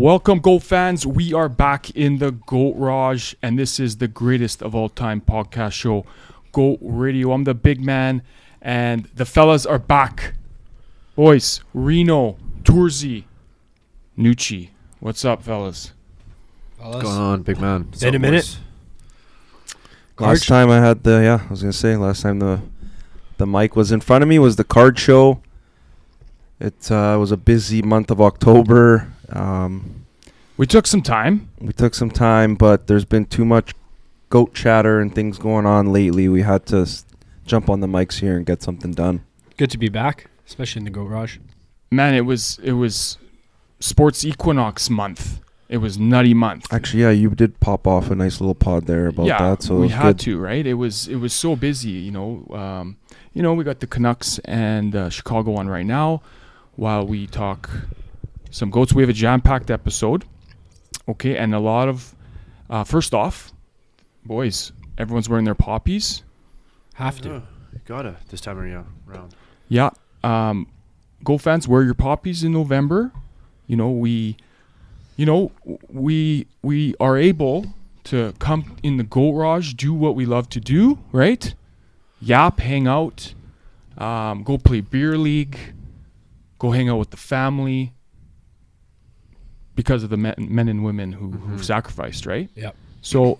Welcome, GOAT fans. We are back in the GOATRAGE, and this is the greatest of all time podcast show, GOAT Radio. I'm the big man, and the fellas are back. Boys, Rino, Toorzy, Nucci. What's up, fellas? What's going on, big man? It's been a minute. Last time I had last time the mic was in front of me was the card show. It was a busy month of October. We took some time. But there's been too much goat chatter and things going on lately. We had to jump on the mics here and get something done. Good to be back, especially in the GOATRAGE. Man, it was Sports Equinox month. It was nutty month. Actually, yeah, you did pop off a nice little pod there about that. So we had to, right? It was so busy, we got the Canucks and Chicago on right now. While we talk some goats, we have a jam-packed episode. Okay, and a lot of first off, boys, everyone's wearing their poppies. Have to. You gotta this time around. Yeah. Goat fans, wear your poppies in November. We are able to come in the GOATRAGE, do what we love to do, right? Yap, hang out, go play beer league, go hang out with the family because of the men and women who've sacrificed, right? Yep. So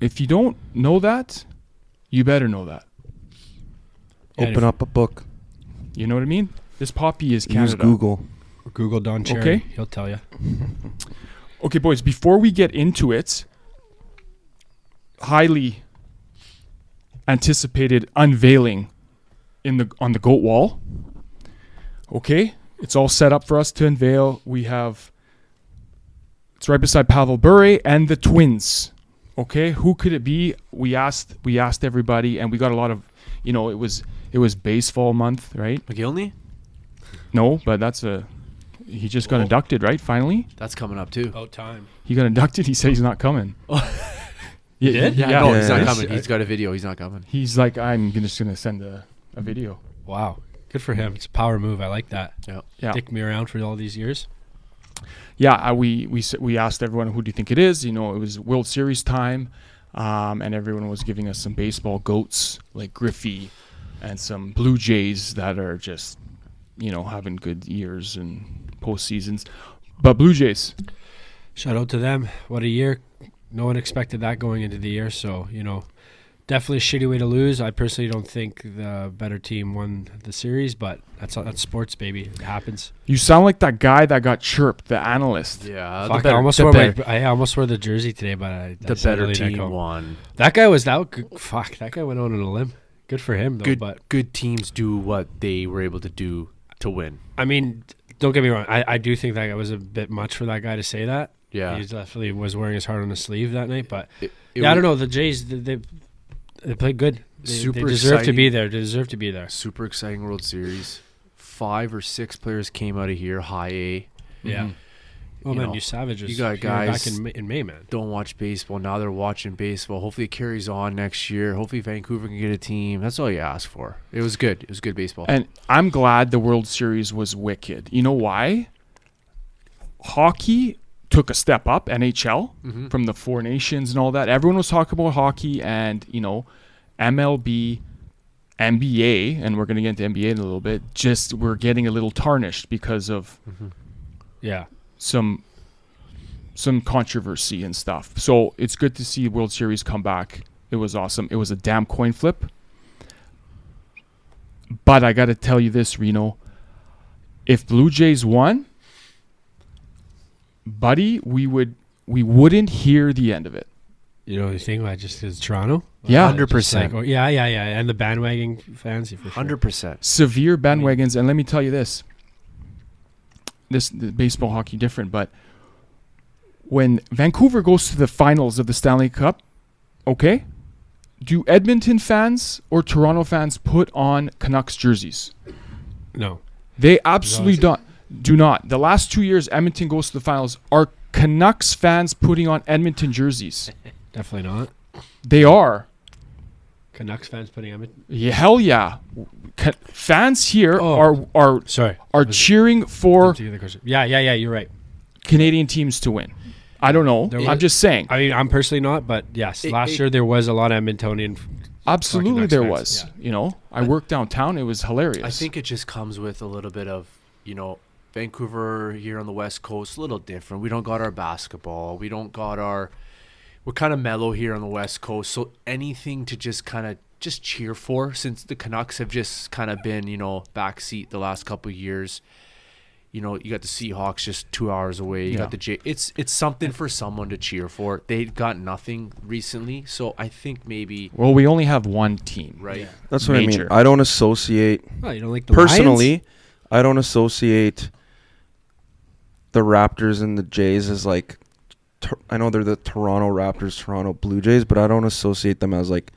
if you don't know that, you better know that. Open up a book. You know what I mean? This poppy is Canada. Use Google. Or Google Don Cherry. Okay. He'll tell you. Okay, boys, before we get into it, highly anticipated unveiling on the goat wall. Okay, it's all set up for us to unveil. It's right beside Pavel Bure and the twins. Okay, who could it be? We asked everybody, and we got a lot of, it was baseball month, right? McGillney? No, but he just got inducted, right? Finally, That's coming up too. About time. he got inducted. He said he's not coming. He did? Yeah. No, he's not Yeah. coming. He's got a video. He's not coming. He's like, I'm just gonna send a video. Wow. Good for him. It's a power move. I like that. Yeah. Dick me around for all these years. Yeah, we asked everyone, who do you think it is? It was World Series time, and everyone was giving us some baseball goats like Griffey and some Blue Jays that are just, having good years and postseasons. But Blue Jays. Shout out to them. What a year. No one expected that going into the year. So, definitely a shitty way to lose. I personally don't think the better team won the series, but that's sports, baby. It happens. You sound like that guy that got chirped, the analyst. Yeah. Fuck, I almost wore the jersey today, but the better team won. That guy was that guy went on a limb. Good for him, though. Good teams do what they were able to do to win. I mean, don't get me wrong. I do think that was a bit much for that guy to say that. Yeah. He definitely was wearing his heart on his sleeve that night. But I don't know. The Jays, they played good. They deserve to be there. They deserve to be there. Super exciting World Series. 5 or 6 players came out of here, high A. Yeah. Mhm. Oh, man, you savages. You got here guys back in May, man. Don't watch baseball. Now they're watching baseball. Hopefully it carries on next year. Hopefully Vancouver can get a team. That's all you ask for. It was good. It was good baseball. And I'm glad the World Series was wicked. You know why? Hockey took a step up, NHL, from the Four Nations and all that. Everyone was talking about hockey and, MLB, NBA, and we're going to get into NBA in a little bit, just we're getting a little tarnished because of Yeah. some controversy and stuff. So it's good to see World Series come back. It was awesome. It was a damn coin flip. But I got to tell you this, Reno. If Blue Jays won, buddy, we wouldn't hear the end of it. You think I just is Toronto? Yeah. 100%. Yeah. And the bandwagon fans, for sure. 100%. Severe bandwagons. And let me tell you this. The baseball, hockey, different. But when Vancouver goes to the finals of the Stanley Cup, okay, do Edmonton fans or Toronto fans put on Canucks jerseys? No. They absolutely do not. The last 2 years Edmonton goes to the finals, are Canucks fans putting on Edmonton jerseys? Definitely not. They are. Canucks fans putting them in? Yeah, hell yeah. Fans here Oh, are sorry. cheering for Yeah, you're right. Canadian teams to win. I don't know. There I'm was- just saying. I mean, I'm personally not, but yes, last year there was a lot of Edmontonian. Absolutely, Canucks there fans, was. yeah. You know, I worked downtown. It was hilarious. I think it just comes with a little bit of, Vancouver here on the West Coast, a little different. We don't got our basketball. We don't got we're kind of mellow here on the West Coast. So anything to just kind of just cheer for, since the Canucks have just kind of been, backseat the last couple of years. You got the Seahawks just 2 hours away. You got the It's something for someone to cheer for. They got nothing recently, so I think maybe Well, we only have one team. right. That's what I Major. mean. I don't associate Oh, you don't like the personally. Lions? I don't associate the Raptors and the Jays as like. I know they're the Toronto Raptors, Toronto Blue Jays, but I don't associate them as like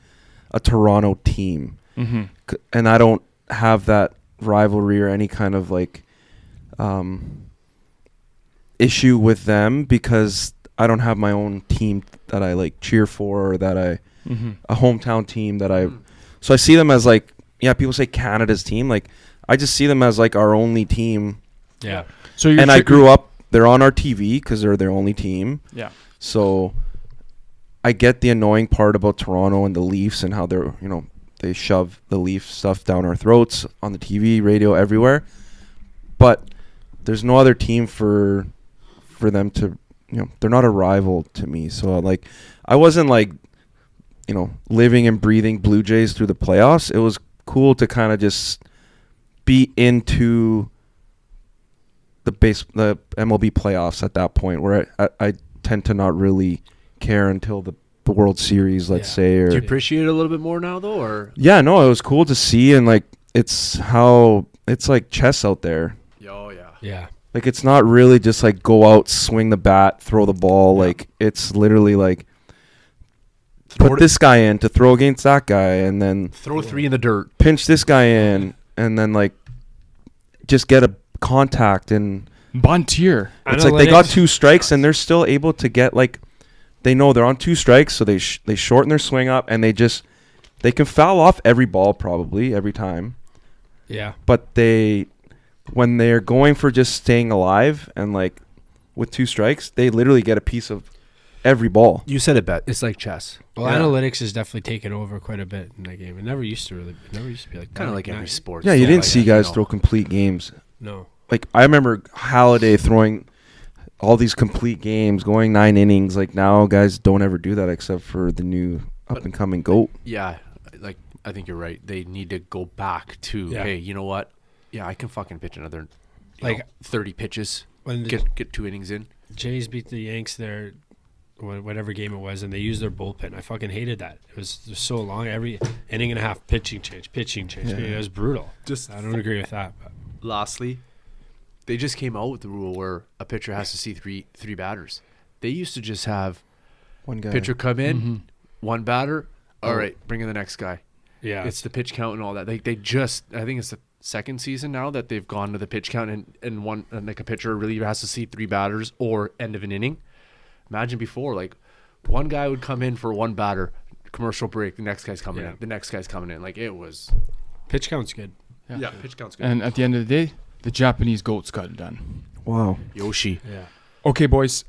a Toronto team. Mm-hmm. And I don't have that rivalry or any kind of like issue with them because I don't have my own team that I like cheer for or that I a hometown team that I so I see them as like people say Canada's team, like I just see them as like our only team. Yeah. So you're And I grew up, they're on our TV because they're their only team. Yeah. So I get the annoying part about Toronto and the Leafs and how they're, they shove the Leaf stuff down our throats on the TV, radio, everywhere. But there's no other team for them to, they're not a rival to me. So like, I wasn't like, living and breathing Blue Jays through the playoffs. It was cool to kind of just be into the MLB playoffs at that point where I tend to not really care until the World Series, let's say. Or Do you appreciate it a little bit more now, though, or? Yeah, no, it was cool to see, and like it's like chess out there. Oh yeah. Yeah. Like it's not really just like go out, swing the bat, throw the ball. Like it's literally like put this guy in to throw against that guy, and then Throw 3 in the dirt. pinch this guy in, and then like just get a contact. And Bontier. it's like they got 2 strikes, and they're still able to get like they know they're on 2 strikes, so they shorten their swing up, and they can foul off every ball probably every time. Yeah. But when they're going for just staying alive and like with 2 strikes, they literally get a piece of every ball. You said it, Bet. It's like chess. Well, analytics has definitely taken over quite a bit in that game. It never used to be like Kind of that. like every sport. Yeah, you So, didn't like, see guys throw complete games. No. Like I remember Halliday throwing all these complete games, going 9 innings. Like now, guys don't ever do that except for the new up and coming GOAT. Yeah, like I think you're right. They need to go back to hey, you know what? Yeah, I can fucking pitch another 30 pitches. When the Get 2 innings in. Jays beat the Yanks there, whatever game it was, and they used their bullpen. I fucking hated that. It was so long. Every inning and a half, pitching change. Yeah. It was brutal. Just I don't agree with that. But. lastly, they just came out with the rule where a pitcher has to see three batters. They used to just have One guy. pitcher come in, 1 batter. All right, bring in the next guy. Yeah, It's the pitch count and all that. They just, I think it's the second season now that they've gone to the pitch count and one and like a pitcher really has to see 3 batters or end of an inning. Imagine before, like one guy would come in for 1 batter, commercial break, the next guy's coming in, the next guy's coming in. Like it was. pitch count's good. Yeah, pitch count's good. And at the end of the day, the Japanese goats got it done. Wow. Yoshi. Yeah. Okay, boys.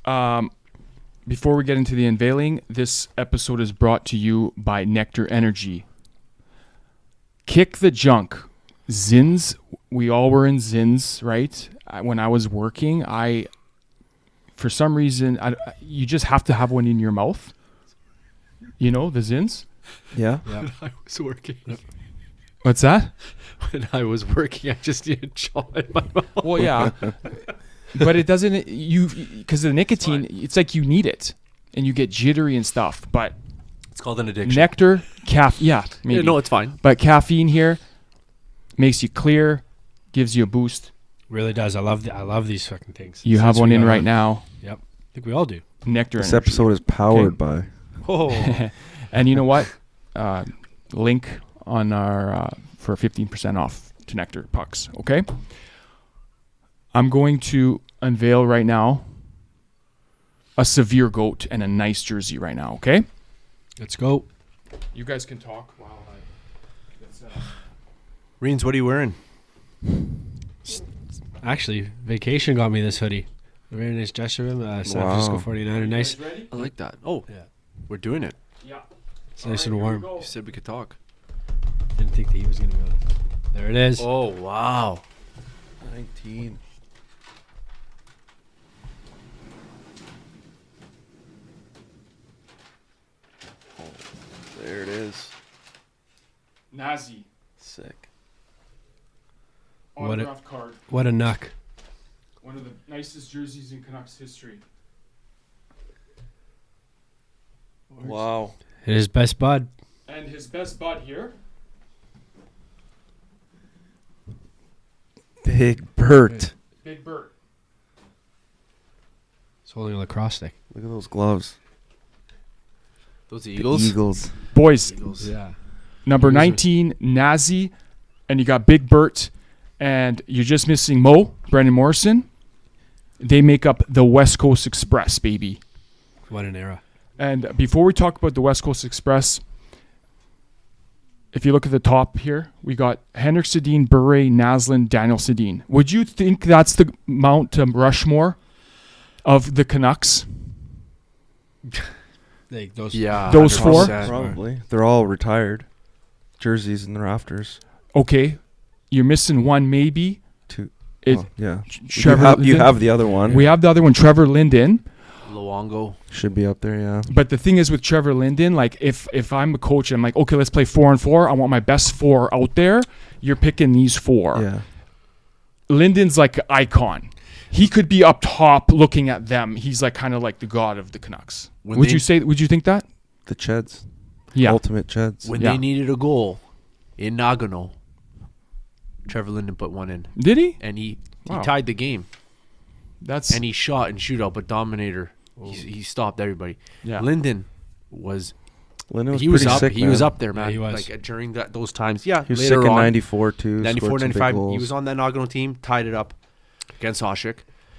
Before we get into the unveiling, this episode is brought to you by Nectar Energy. Kick the junk. Zins. We all were in Zins, right? When I was working, for some reason, you just have to have one in your mouth. You know, the Zins? Yeah. Yeah. I was working. What's that? When I was working, I just needed jaw in my mouth. Well, yeah. But it doesn't, because the nicotine, it's like you need it. And you get jittery and stuff. But It's called an addiction. nectar, maybe. Yeah, no, it's fine. But caffeine here makes you clear, gives you a boost. Really does. I love these fucking things. You have Since one we in got right on. now. Yep. I think we all do. Nectar This Energy. episode is powered by. Oh. And you know what? Link on our for 15% off to Nectar Pucks. Okay. I'm going to unveil right now a severe goat and a nice jersey right now. Okay. Let's go. You guys can talk while I get set up. Reens, what are you wearing? Actually, vacation got me this hoodie. Very nice gesture of him. San Francisco 49er. Nice. Ready? I like that. Oh, Yeah. we're doing it. Yeah. It's nice and warm. You said we could talk. Didn't think that he was going to go. There it is. Oh, wow. 19. Oh, there it is. Nazi. Sick. What a- Autograph card. What a knuck. One of the nicest jerseys in Canucks history. Wow. It is best bud. And his best bud here. Big Bert. Big Bert. He's holding a lacrosse stick. Look at those gloves. Those The Eagles? Eagles. Boys, Eagles. Yeah. number Eagles are- 19, Nazi, and you got Big Bert, and you're just missing Mo, Brendan Morrison. They make up the West Coast Express, baby. What an era. And before we talk about the West Coast Express, if you look at the top here, we got Henrik Sedin, Bure, Naslund, Daniel Sedin. Would you think that's the Mount Rushmore of the Canucks? Like those. Yeah. Those four? 100%. Probably. They're all retired. Jerseys in the rafters. Okay, you're missing one maybe. Two. It- Well, yeah. Trevor You Linden. have the other one. We have the other one, Trevor Linden. Luongo. Should be up there, yeah. But the thing is with Trevor Linden, like if I'm a coach and I'm like, okay, let's play 4-on-4. I want my best four out there. You're picking these four. Yeah. Linden's like an icon. He could be up top looking at them. He's like kind of like the god of the Canucks. When Would they- you think that? The Cheds. Yeah. Ultimate Cheds. When Yeah. they needed a goal in Nagano, Trevor Linden put one in. Did he? And he Wow. tied the game. That's And he shot in shootout, but Dominator, he stopped everybody. yeah. Linden was Linden was he was pretty up sick, he was man. up there, man. he was. Like during those times. Yeah, He was later sick in on, 94 too. 94, scored some big 95. He goals. was on that Nagano team, tied it up against Oshick.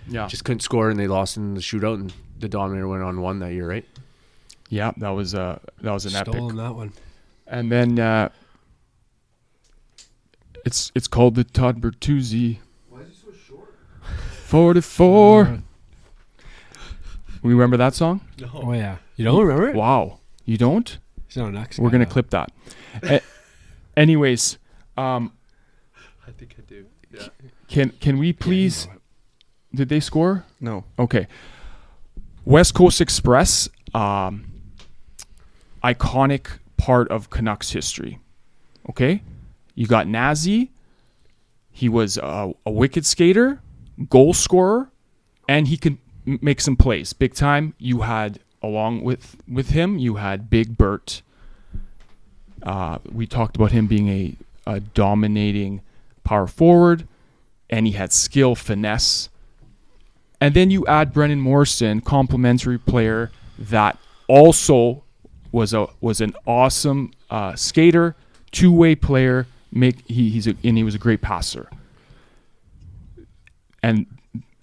Yeah. Just couldn't score, and they lost in the shootout, and the Dominator went on one that year, right? Yeah, that was an epic. Stolen that one. And then it's called the Todd Bertuzzi. Why is he so short? 44. We remember that song? Oh yeah. You don't remember it? Wow. You don't? He's not an X We're guy, gonna though. clip that. Anyways, I think I do. Yeah. can we Yeah, you please? know it. Did they score? No. Okay. West Coast Express, iconic part of Canucks history. Okay, you got Nazi. He was a wicked skater, goal scorer, and he could make some plays. Big time. You had along with him, you had Big Bert. We talked about him being a dominating power forward, and he had skill, finesse. And then you add Brendan Morrison, complimentary player that also was an awesome skater, two-way player. He was a great passer. And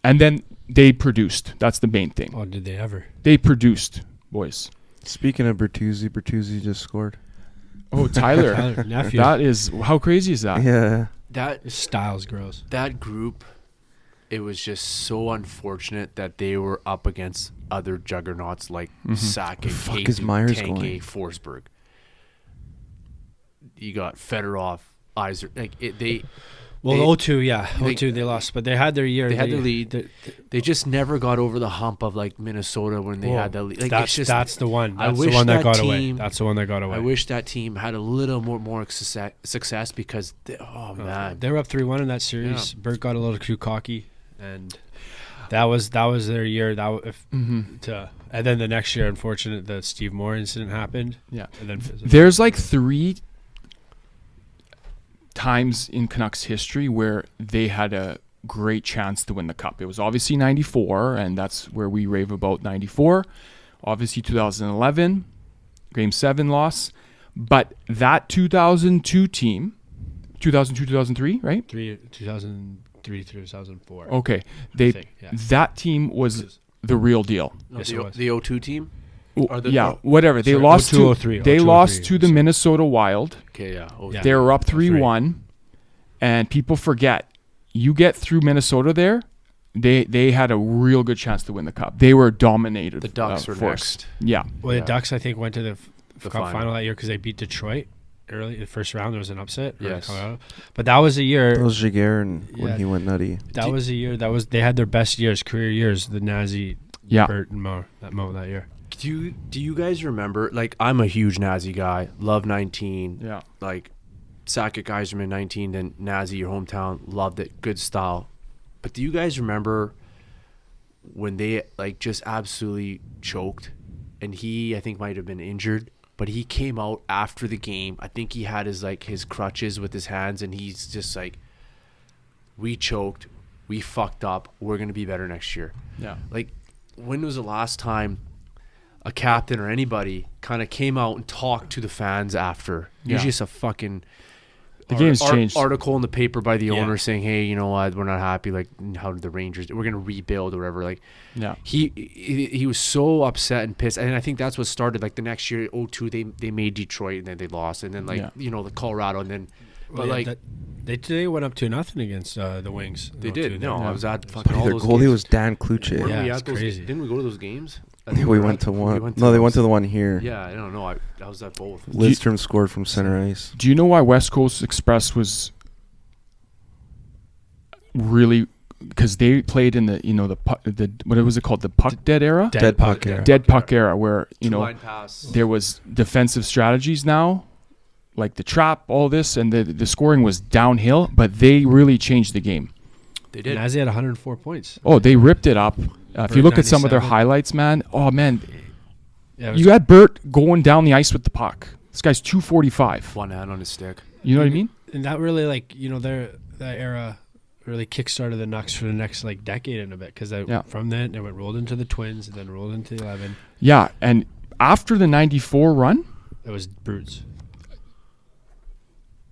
then they produced. That's the main thing. Oh, did they ever? They produced, boys. Speaking of Bertuzzi just scored. Oh, Tyler. Tyler, nephew. That is, how crazy is that? Yeah. That His style's gross. that group, it was just so unfortunate that they were up against other juggernauts like Sakic, fuck is Myers Tanke, going? Forsberg. You got Fedorov, Iser. Like they Well, They- 0-2, yeah. they- 0-2, they lost. But they had their year. they had their lead. They just never got over the hump of like Minnesota when they had that lead. Like, that's, it's just, that's the one. I That's the wish one that that got away. team- That's the one that got away. I wish that team had a little more success because oh man, They were up 3-1 in that series. Bert got a little too cocky, and that was their year. And then the next year, unfortunate, the Steve Moore incident happened. Yeah. And then There's like 3 times in Canucks history where they had a great chance to win the cup. It was obviously 94, and that's where we rave about 94. Obviously 2011, Game 7 loss. But that 2002 team, 2002-2003, right? 2003 through 2004. Okay. I think, yeah. That team was the real deal. No, Yes, the, it was. the 02 team. Or the- Yeah, whatever. They Sorry, lost 02, to 03, they 02, lost 03, to the sorry. Minnesota Wild. Okay, yeah. Yeah. They were up 03. 3-1, and people forget. You get through Minnesota there, they had a real good chance to win the cup. They were dominated. The Ducks were force. next. Yeah. Well, Yeah. the Ducks, I think, went to the cup final. final that year because they beat Detroit early. The first round, there was an upset. Yes. Colorado. But that was a year. That was Jaguar and Yeah. when he went nutty. That was a year. They had their best years, career years. The Nazi, Yeah. Bert, and Mo that year. Do you guys remember? Like, I'm a huge Nazi guy. Love 19. Yeah. Like, Sakic Geiserman 19. Then Nazi, your hometown. Loved it. Good style. But do you guys remember when they like just absolutely choked? And he, I think, might have been injured. But he came out after the game. I think he had his crutches with his hands, and he's just like, "We choked. We fucked up. We're gonna be better next year." Yeah. Like, when was the last time a captain or anybody kind of came out and talked to the fans after? Yeah. Usually it's a fucking The game's changed. article in the paper by the Yeah. owner saying, "Hey, you know what? We're not happy. Like, how did the Rangers? We're gonna rebuild or whatever." Like, Yeah. he was so upset and pissed, and I think that's what started. Like the next year, 02, they made Detroit, and then they lost, and then the Colorado, and then Well, yeah, they went up 2-0 against the Wings. they did. There. No, Yeah. I was at fucking all Their those goalie games. was Dan Kluche. Weren't Yeah, we it's at those? crazy. Didn't we go to those games? I I think think we were went at- to one. went to No, they those. went to the one here. Yeah, I don't know. I was at both. Lidstrom scored from center ice. Do you know why West Coast Express was really? Because they played in the what was it called, the puck dead era, Dead puck era. dead puck era, where Two-line pass. there was defensive strategies now, like the trap, all this, and the scoring was downhill. But they really changed the game. They did. Nazi had 104 points. Oh, they ripped it up. If you Bert look at some of their 97. highlights, man. Oh man, Yeah, it was you had Bert going down the ice with the puck. This guy's 245. One hand on his stick. You know what I mean? and that really that era really kickstarted the Nucks for the next decade and a bit because from then they went rolled into the Twins and then rolled into 11. Yeah, and after the '94 run, It was brutes.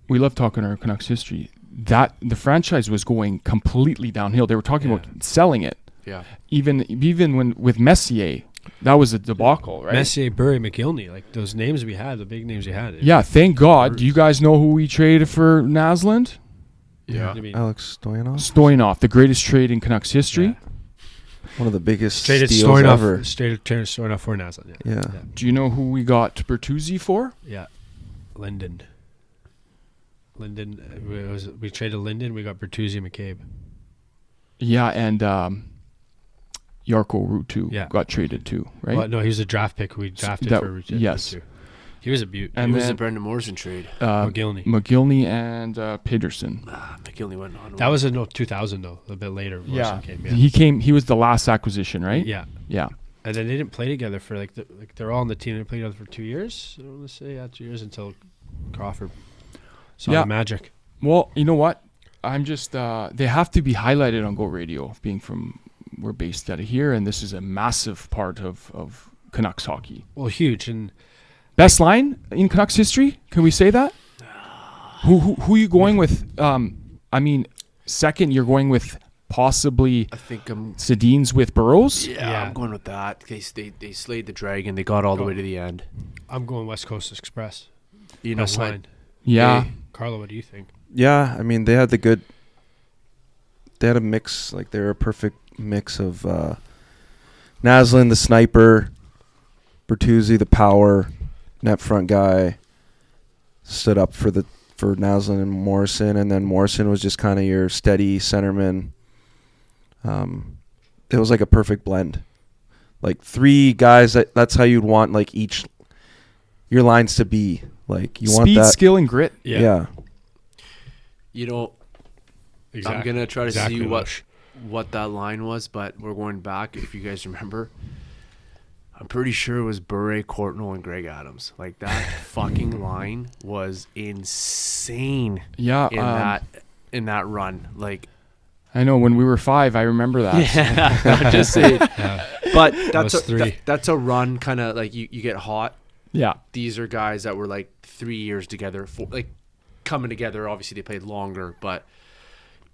we love talking our Canucks history. That the franchise was going completely downhill. They were talking Yeah. about selling it. Yeah. Even when with Messier, that was a debacle, right? Messier, Burry, McGillney, like those names we had, the big names we had. Yeah, thank God. Do you guys know who we traded for Naslund? Yeah. I mean, Alex Stoyanov, Stoyanov, the greatest trade in Canucks history. one of the biggest traded steals ever. Stoyanov for Naslund. Yeah. Do you know who we got Bertuzzi for? Yeah. Linden. We traded Linden. We got Bertuzzi and McCabe. Yeah, and Jarkko Ruutu Yeah. got traded too, right? Well, no, he was a draft pick. We drafted that- for Ruutu. yes. He was a beaut. And It was then the Brendan Morrison trade. McGillney. McGillney and Peterson. McGillney went on. That was in 2000 though, a bit later. Morrison came, yeah. He came. He was the last acquisition, right? Yeah. Yeah. And then they didn't play together for they're all on the team. They played together for 2 years. I want to say 2 years until Crawford saw Yeah. the magic. Well, you know what? I'm just. They have to be highlighted on Go Radio, being from. We're based out of here, and this is a massive part of Canucks hockey. Well, huge and Best line in Canucks history? Can we say that? Who are you going with? I mean, second, you're going with possibly I think I'm. Sedin's with Burrows. Yeah, I'm going with that. They slayed the dragon. They got all the way to the end. I'm going West Coast Express. You know Best what? line. Yeah. Hey, Carlo, what do you think? Yeah, I mean they had a mix, they were a perfect mix of Naslund, the sniper, Bertuzzi, the power, net front guy, stood up for Naslund and Morrison, and then Morrison was just kind of your steady centerman. It was like a perfect blend. Like three guys that's how you'd want each your lines to be. Like you want Speed, that skill, and grit. yeah. You know, Exactly. I'm gonna try to Exactly, see Lush. what that line was, but we're going back. If you guys remember, I'm pretty sure it was Bure, Courtnall, and Greg Adams. Like that fucking line was insane Yeah. in that run. Like, I know when we were 5, I remember that. yeah, I'm just saying. Yeah. But was three. that's a run. Kind of like you get hot. Yeah. These are guys that were 3 years together, coming together. Obviously, they played longer, but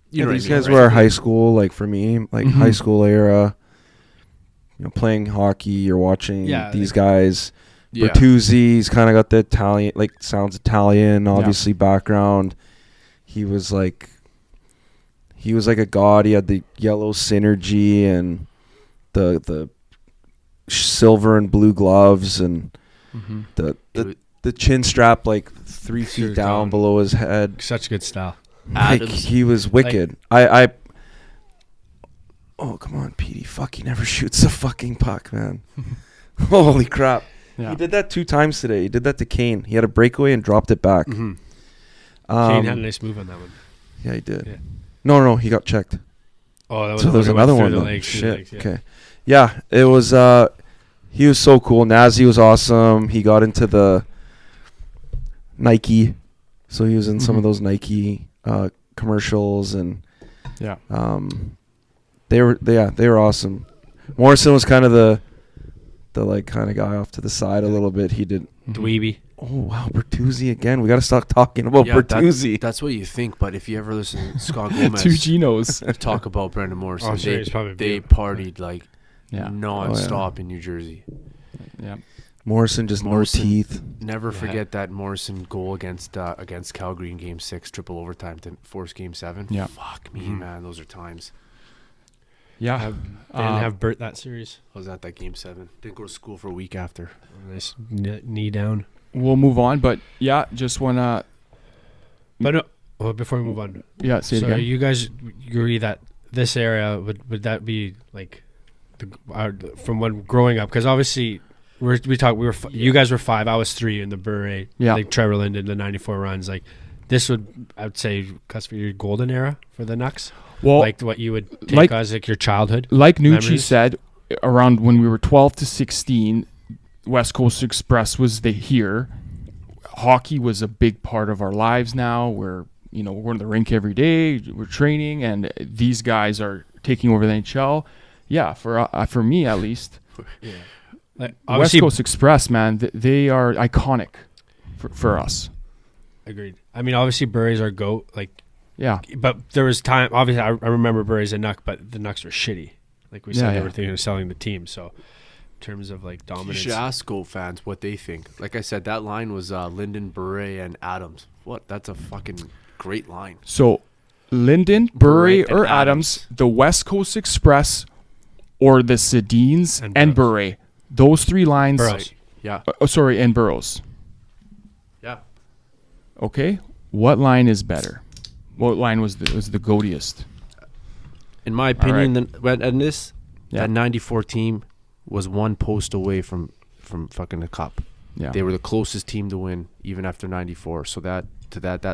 you know what I these mean, guys right? were our high school, for me, Mhm. high school era. Playing hockey, you're watching Yeah, these guys. Yeah. Bertuzzi's kind of got the Italian, sounds Italian, obviously background. He was he was like a god. He had the yellow synergy and the silver and blue gloves and Mm-hmm. the chin strap like 3 feet Sure, down gone. below his head. Such good style. Like, Adams. he was wicked. I oh, come on, Petey. Fuck, he never shoots the fucking puck, man. Holy crap. Yeah. He did that 2 times today. He did that to Kane. He had a breakaway and dropped it back. Mm-hmm. Um, Kane had a nice move on that one. Yeah, he did. Yeah. No, he got checked. Oh, that was So the there's one that another went one. through the Then. legs, through the Shit. legs, yeah. Okay. Yeah, it was. He was so cool. Nazi was awesome. He got into the Nike, so he was in some of Mhm. those Nike commercials, and Yeah. they were awesome. Morrison was kind of the like kind of guy off to the side a little bit. He did. Dweeby. Oh wow, Bertuzzi again. We got to stop talking about Bertuzzi. That's what you think, but if you ever listen to Scott Gomez 2 Genos. talk about Brendan Morrison, Oh, I'm sure he's probably they beautiful. partied like Yeah. non-stop in New Jersey. Yeah. Morrison just Morrison. no teeth. Never Yeah. forget that Morrison goal against Calgary in Game 6, triple overtime to force Game 7. Yeah. Fuck me, Mhm. man. Those are times. Yeah. They didn't have Bert that series. I was at that Game 7. Didn't go to school for a week after. Nice knee down. We'll move on, but yeah, just wanna But no, well, before we move on, say it so again. you guys agree that this area would that be like from when growing up? Because obviously you guys were 5, I was 3 in the Bure. Yeah. Like Trevor Linden, the '94 runs. Like this would, I would say, cuts for your golden era for the Nucks. Well, Like what you would take like- as like your childhood. like Nucci memories? said, around when we were 12 to 16, West Coast Express was here. Hockey was a big part of our lives now. We're in the rink every day. We're training, and these guys are taking over the NHL. Yeah, for me at least, Like, West obviously, Coast Express, man, they are iconic for us. agreed. I mean, obviously, Bury's our goat. Like, Yeah, but there was time. Obviously, I remember Bury's a Nuck, but the Nucks were shitty. Like we said, Yeah, they yeah. were thinking of selling the team. So, in terms of like You dominance, should ask Goat fans what they think. Like I said, that line was Linden, Bure, and Adams. What? That's a fucking great line. so Linden, Bury, and or Adams, the West Coast Express, or the Sedines And and Burrows. Bure. Those 3 lines. Burrows. Yeah. And Burrows. Yeah. Okay, what line is better? What line was the goatiest? In my opinion, that Yeah. 94 team was one post away from fucking the cup. Yeah. They were the closest team to win, even after 94. So that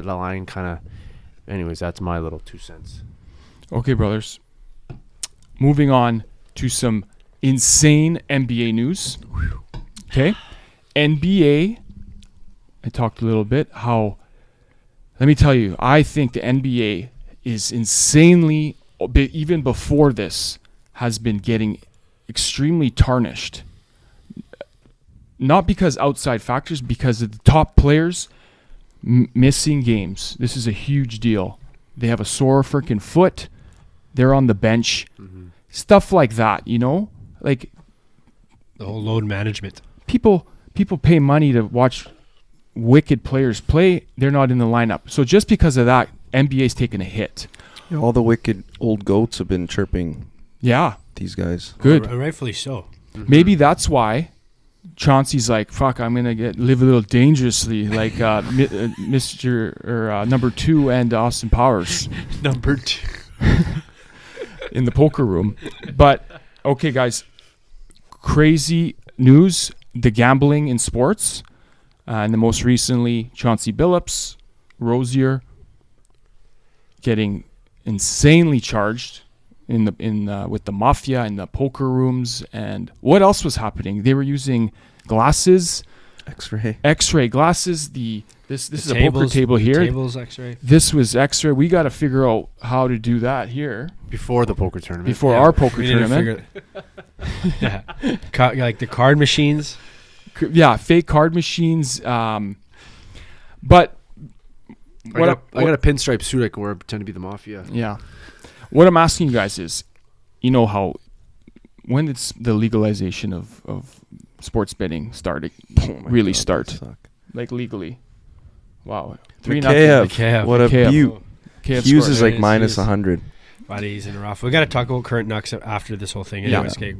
line kind of. Anyways, that's my little 2 cents. Okay, brothers. Moving on to some insane NBA news. Okay, NBA. I talked a little bit how. Let me tell you, I think the NBA is insanely, even before this, has been getting extremely tarnished. Not because outside factors, because of the top players missing games. This is a huge deal. They have a sore freaking foot. They're on the bench. Mm-hmm. Stuff like that, Like the whole load management. people pay money to watch wicked players play. They're not in the lineup. So just because of that, NBA's taken a hit. All the wicked old goats have been chirping Yeah, these guys. good. Rightfully so. Maybe that's why Chauncey's like, fuck, I'm going to live a little dangerously like Mr. or number 2 and Austin Powers Number 2. in the poker room. But, okay, guys, crazy news, the gambling in sports. And the most recently, Chauncey Billups, Rozier, getting insanely charged with the mafia in the poker rooms. And what else was happening? They were using glasses, X-ray glasses. This is a poker table here. Tables X-ray. This was X-ray. We got to figure out how to do that here Before the poker tournament. before our poker We need to tournament. figure- yeah, like the card machines. Yeah, fake card machines. But I got a pinstripe suit I can wear and pretend to be the mafia. yeah, what I'm asking you guys is, how when did the legalization of sports betting started? Really start like legally? Wow, 3-0. Mikheyev, what a Mikheyev. beaut. KF Hughes scored. is like Hughes. minus 100. Buddy, he's in a rough. We got to talk about current Nucks after this whole thing. Yeah. Anyways, okay.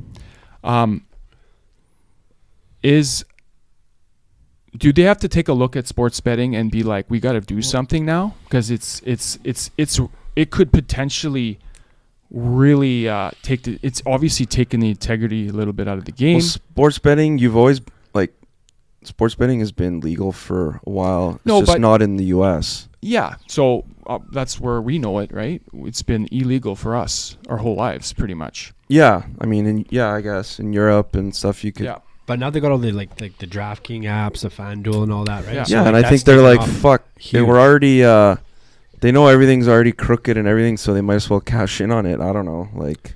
Do they have to take a look at sports betting and be like, we got to do something now? Because it could potentially really it's obviously taken the integrity a little bit out of the game. Well, sports betting has been legal for a while. It's just not in the U.S. Yeah, so that's where we know it, right? It's been illegal for us our whole lives, pretty much. Yeah, I mean, I guess in Europe and stuff you could. Yeah. But now they got all the like the DraftKings apps, the FanDuel, and all that, right? Yeah. So, Yeah, like, and I that's think they're taken like, off fuck, they huge. were already, they know everything's already crooked and everything, so they might as well cash in on it. I don't know, like.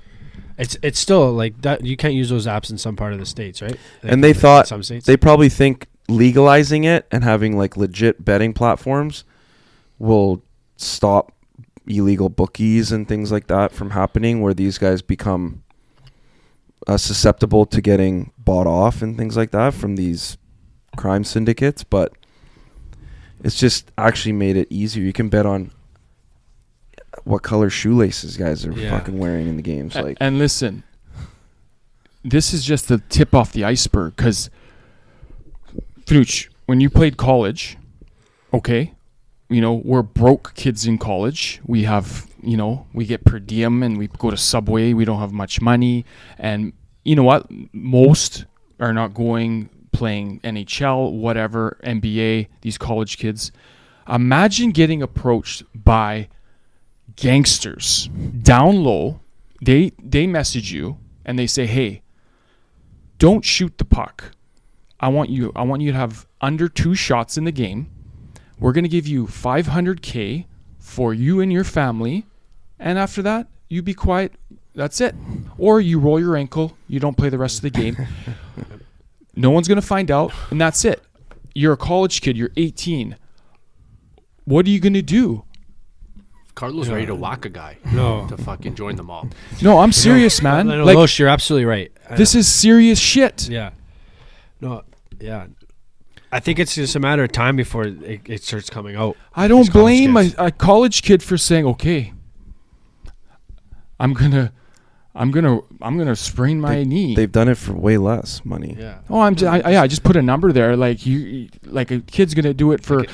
It's still like that. You can't use those apps in some part of the states, right? And they Like, thought some states. they probably think legalizing it and having like legit betting platforms will stop illegal bookies and things like that from happening, where these guys become susceptible to getting bought off and things like that from these crime syndicates. But it's just actually made it easier. You can bet on what color shoelaces guys are fucking wearing in the games. Like, And listen, this is just the tip off the iceberg, because Fanucci, when you played college, okay, we're broke kids in college. We have, we get per diem and we go to Subway. We don't have much money. And you know what? Most are not playing NHL, whatever, NBA, these college kids. Imagine getting approached by gangsters down low. They message you and they say, hey, don't shoot the puck. I want you to have under 2 shots in the game. We're going to give you $500K for you and your family. And after that, you be quiet. That's it. Or you roll your ankle. You don't play the rest of the game. No one's going to find out. And that's it. You're a college kid. You're 18. What are you going to do? Carlos ready to whack a guy. No. To fucking join the mob. No, I'm serious, man. No, Like, Loesch, you're absolutely right. this is serious shit. Yeah. No. Yeah. I think it's just a matter of time before it starts coming out. I don't These college blame kids. a college kid for saying, okay, I'm gonna sprain my knee. they've done it for way less money. Yeah. Oh, I just put a number there. Like like a kid's gonna do it for a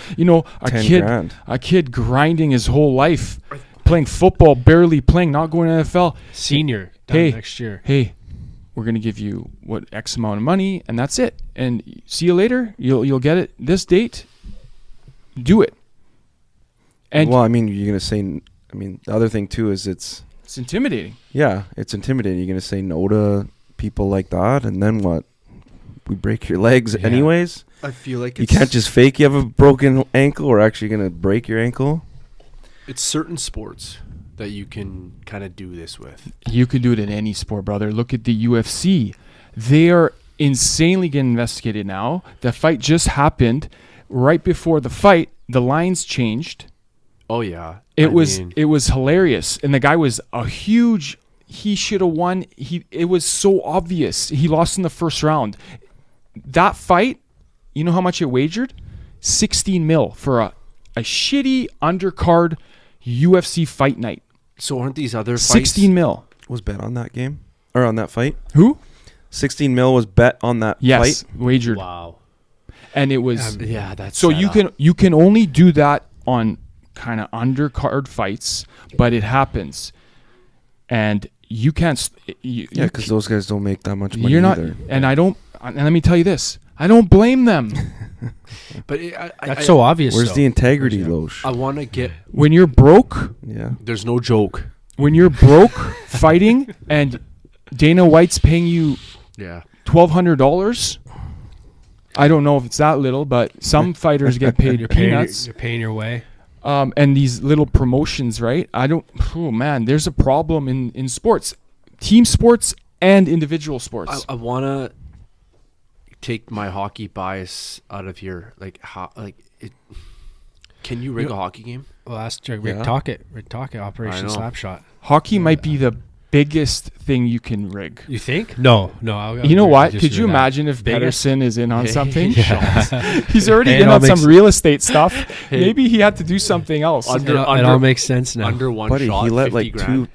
10 kid, grand. a kid grinding his whole life, playing football, barely playing, not going to NFL. Senior done Hey. next year. Hey, we're gonna give you X amount of money, and that's it. And see you later. You'll get it this date. Do it. And Well, I mean, you're gonna say. I mean, the other thing too is it's intimidating. it's intimidating. You're gonna say no to people like that, and then what? We break your legs Yeah. anyways. I feel like You can't just fake you have a broken ankle. We're actually gonna break your ankle. It's certain sports that you can kind of do this with. You can do it in any sport, brother. Look at the UFC. They are insanely getting investigated now. The fight just happened. Right before the fight, the lines changed. Oh yeah. It was hilarious. And the guy was a huge, he should have won. It was so obvious. He lost in the first round. That fight, you know how much it wagered? 16 mil for a shitty undercard UFC fight night. So aren't these other fights? 16 mil. Was bet on that game or on that fight? Who? 16 mil was bet on that Yes, fight. wagered. Wow. And it was Yeah, that's so set up. you can only do that on kind of undercard fights, but it happens. And you can't Yeah, because those guys don't make that much money you're not either. and let me tell you this. I don't blame them. But That's so obvious. Where's though. the integrity, Yeah. Loesch? I want to get. When you're broke, Yeah. There's no joke. fighting and Dana White's paying you Yeah. $1,200. I don't know if it's that little, but some fighters get paid peanuts. You're paying your way. And these little promotions, right? Oh man, there's a problem in sports, team sports and individual sports. I want to take my hockey bias out of here. Can you rig a hockey game? Well, ask Rick Yeah. Tockett. Rick Tockett, I Operation know. Slapshot. Hockey might be the biggest thing you can rig. You think? No. I'll You know agree what? with Could you with that. imagine if Biggest? Pedersen is in on something? Yeah. He's already Hey, it in all on some makes- real estate stuff. Hey. Maybe he had to do something else. Under- It all makes sense now. Under one Buddy, shot, he let 50 like grand.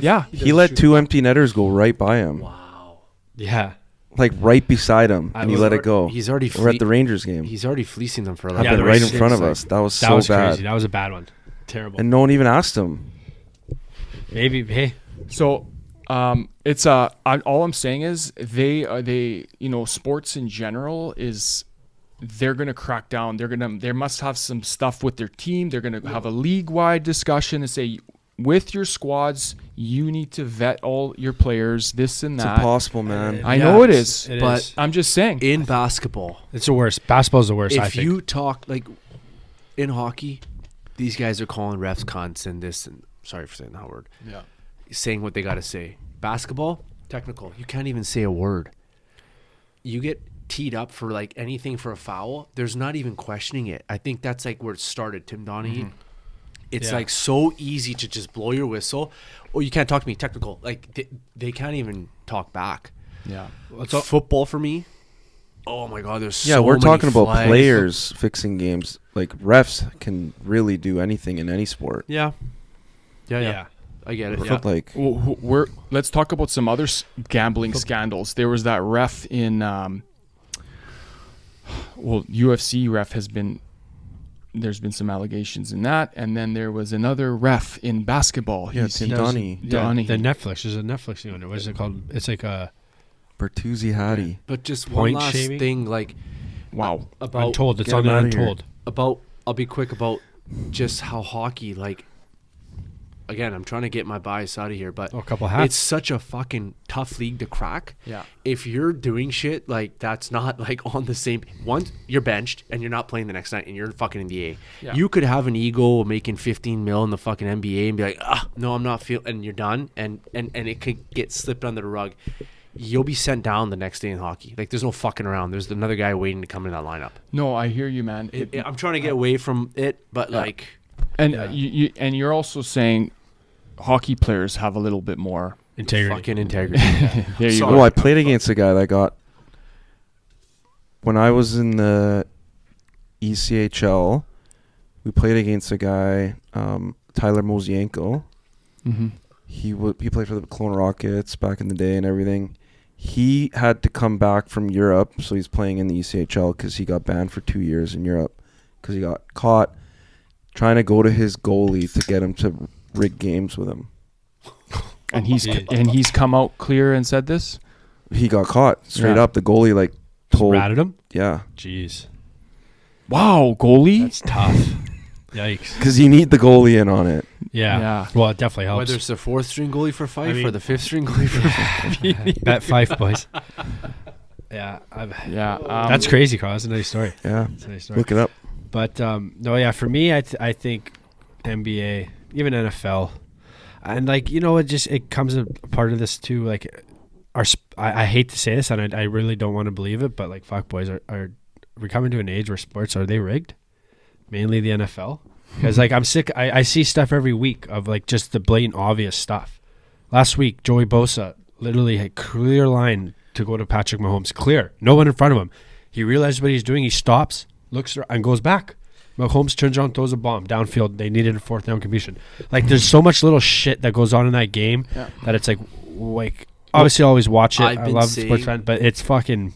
Yeah. he let two empty netters go right by him, Wow. Yeah. like right beside him, and he was let it go. He's already We're at the Rangers game. he's already fleecing them for Happened Yeah, the right in Rangers front of game, us. That was That so was bad, crazy. That was a bad one. Terrible. and no one even asked him. Maybe, hey, So it's all I'm saying is they sports in general is they're gonna crack down. They must have some stuff with their team. They're gonna have a league wide discussion and say, with your squads, you need to vet all your players, this and It's that. impossible, man. I know it is, It but is. I'm just saying. in basketball. It's the worst. Basketball's the worst, I If think. you talk like in hockey, these guys are calling refs cunts and this and sorry for saying that word. Yeah. Saying what they got to say. Basketball, technical. You can't even say a word. You get teed up for like anything for a foul. There's not even questioning it. I think that's like where it started, Tim Donaghy. It's Yeah. like so easy to just blow your whistle. Oh, you can't talk to me. Technical. Like they can't even talk back. Yeah. Football for me. Oh my God, there's Yeah, so we're many talking about flags. players fixing games. Like refs can really do anything in any sport. Yeah. Yeah. yeah. I get it. But Yeah. like, Well, let's talk about some other gambling scandals. There was that ref in, UFC ref there's been some allegations in that, and then there was another ref in basketball. Yeah, Tim There's- Donaghy. Yeah, Donaghy. the Netflix. There's a Netflix thing on it. What is it called? It's like a Bertuzzi Hattie. But just Point one last shaving? thing, like Wow. about Untold. It's get on him the outta here. Untold. I'll be quick about just how hockey, like, again, I'm trying to get my bias out of here, but Oh, a couple hats. it's such a fucking tough league to crack. Yeah. If you're doing shit like that's not like on the same once you're benched and you're not playing the next night and you're fucking in the A. Yeah. You could have an ego making 15 mil in the fucking NBA and be like, no, I'm not and you're done and it could get slipped under the rug. You'll be sent down the next day in hockey. Like there's no fucking around. There's another guy waiting to come in that lineup. No, I hear you, man. I'm trying to get away from it, but like And you're also saying hockey players have a little bit more. Integrity. fucking integrity. There you Sorry. go. Oh, I played against a guy that got when I was in the ECHL. We played against a guy, Tyler Mosienko. Mm-hmm. He played for the Kelowna Rockets back in the day and everything. He had to come back from Europe, so he's playing in the ECHL because he got banned for 2 years in Europe because he got caught trying to go to his goalie to get him to rig games with him. And he's Yeah. come out clear and said this. He got caught straight Yeah. up. The goalie like told, Ratted him? yeah, Jeez. Wow, goalie. That's tough. Yikes. because you need the goalie in on it. Yeah. Yeah. Well, it definitely helps. Whether it's the fourth string goalie for Fife mean- or the fifth string goalie for Fife. Bet Fife, boys. Yeah. Yeah. That's crazy, Carl. That's a nice story. Yeah, That's a nice story. look it up. But no, yeah, for me, I think NBA, even NFL, and like it comes a part of this too. Like I hate to say this, and I really don't want to believe it, but like fuck boys, are we coming to an age where sports are they rigged? Mainly the NFL, because like I'm sick. I see stuff every week of like just the blatant obvious stuff. Last week, Joey Bosa literally had clear line to go to Patrick Mahomes. Clear, no one in front of him. He realizes what he's doing. He stops, looks and goes back. Mahomes turns around, throws a bomb downfield. They needed a fourth down completion. Like there's so much little shit that goes on in that game that it's like obviously I always watch it. I've I been love saying- sports fan, but it's fucking.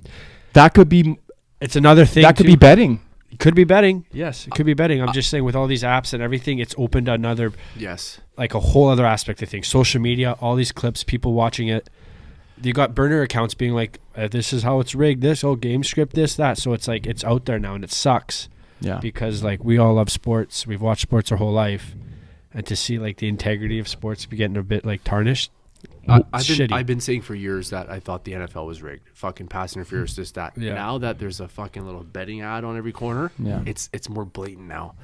that could be It's another thing. that could too. be betting. It could be betting. Yes, it could be betting. I'm just saying with all these apps and everything, it's opened another Yes. like a whole other aspect of things. Social media, all these clips, people watching it. You got burner accounts being like, "This is how it's rigged. This game script, this that." So it's like it's out there now, and it sucks Yeah. because like we all love sports. We've watched sports our whole life, and to see like the integrity of sports be getting a bit like tarnished. Shitty. I've been saying for years that I thought the NFL was rigged. Fucking pass interference, this, that. Yeah. Now that there's a fucking little betting ad on every corner, Yeah. it's more blatant now.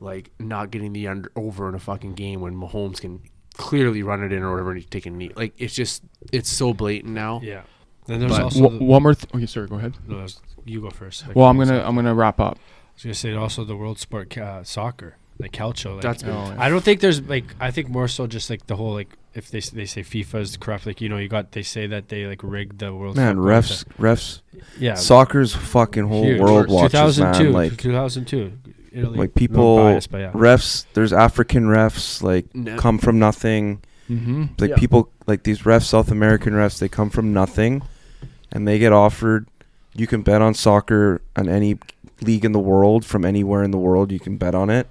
Like not getting the over in a fucking game when Mahomes can clearly run it in or whatever and he's taking a knee. Like it's so blatant now. Yeah. Then there's But also One more. Okay, sorry. Go ahead. no, you go first. Well, I'm gonna wrap up. I was gonna say also the world sport soccer. like Calcio. Like, That's been Oh, tough. I don't think there's like. I think more so just like the whole like if they say FIFA is corrupt, like they say that they like rigged the World Man, Cup. refs. Yeah. Soccer's fucking whole Huge. world watches, 2002. man. Like 2002. Italy. like No people, bias, but yeah. refs. There's African refs like Ne- come from nothing. Mm-hmm. Like Yeah. people like these refs, South American refs, they come from nothing, and they get offered. You can bet on soccer on any league in the world from anywhere in the world. You can bet on it.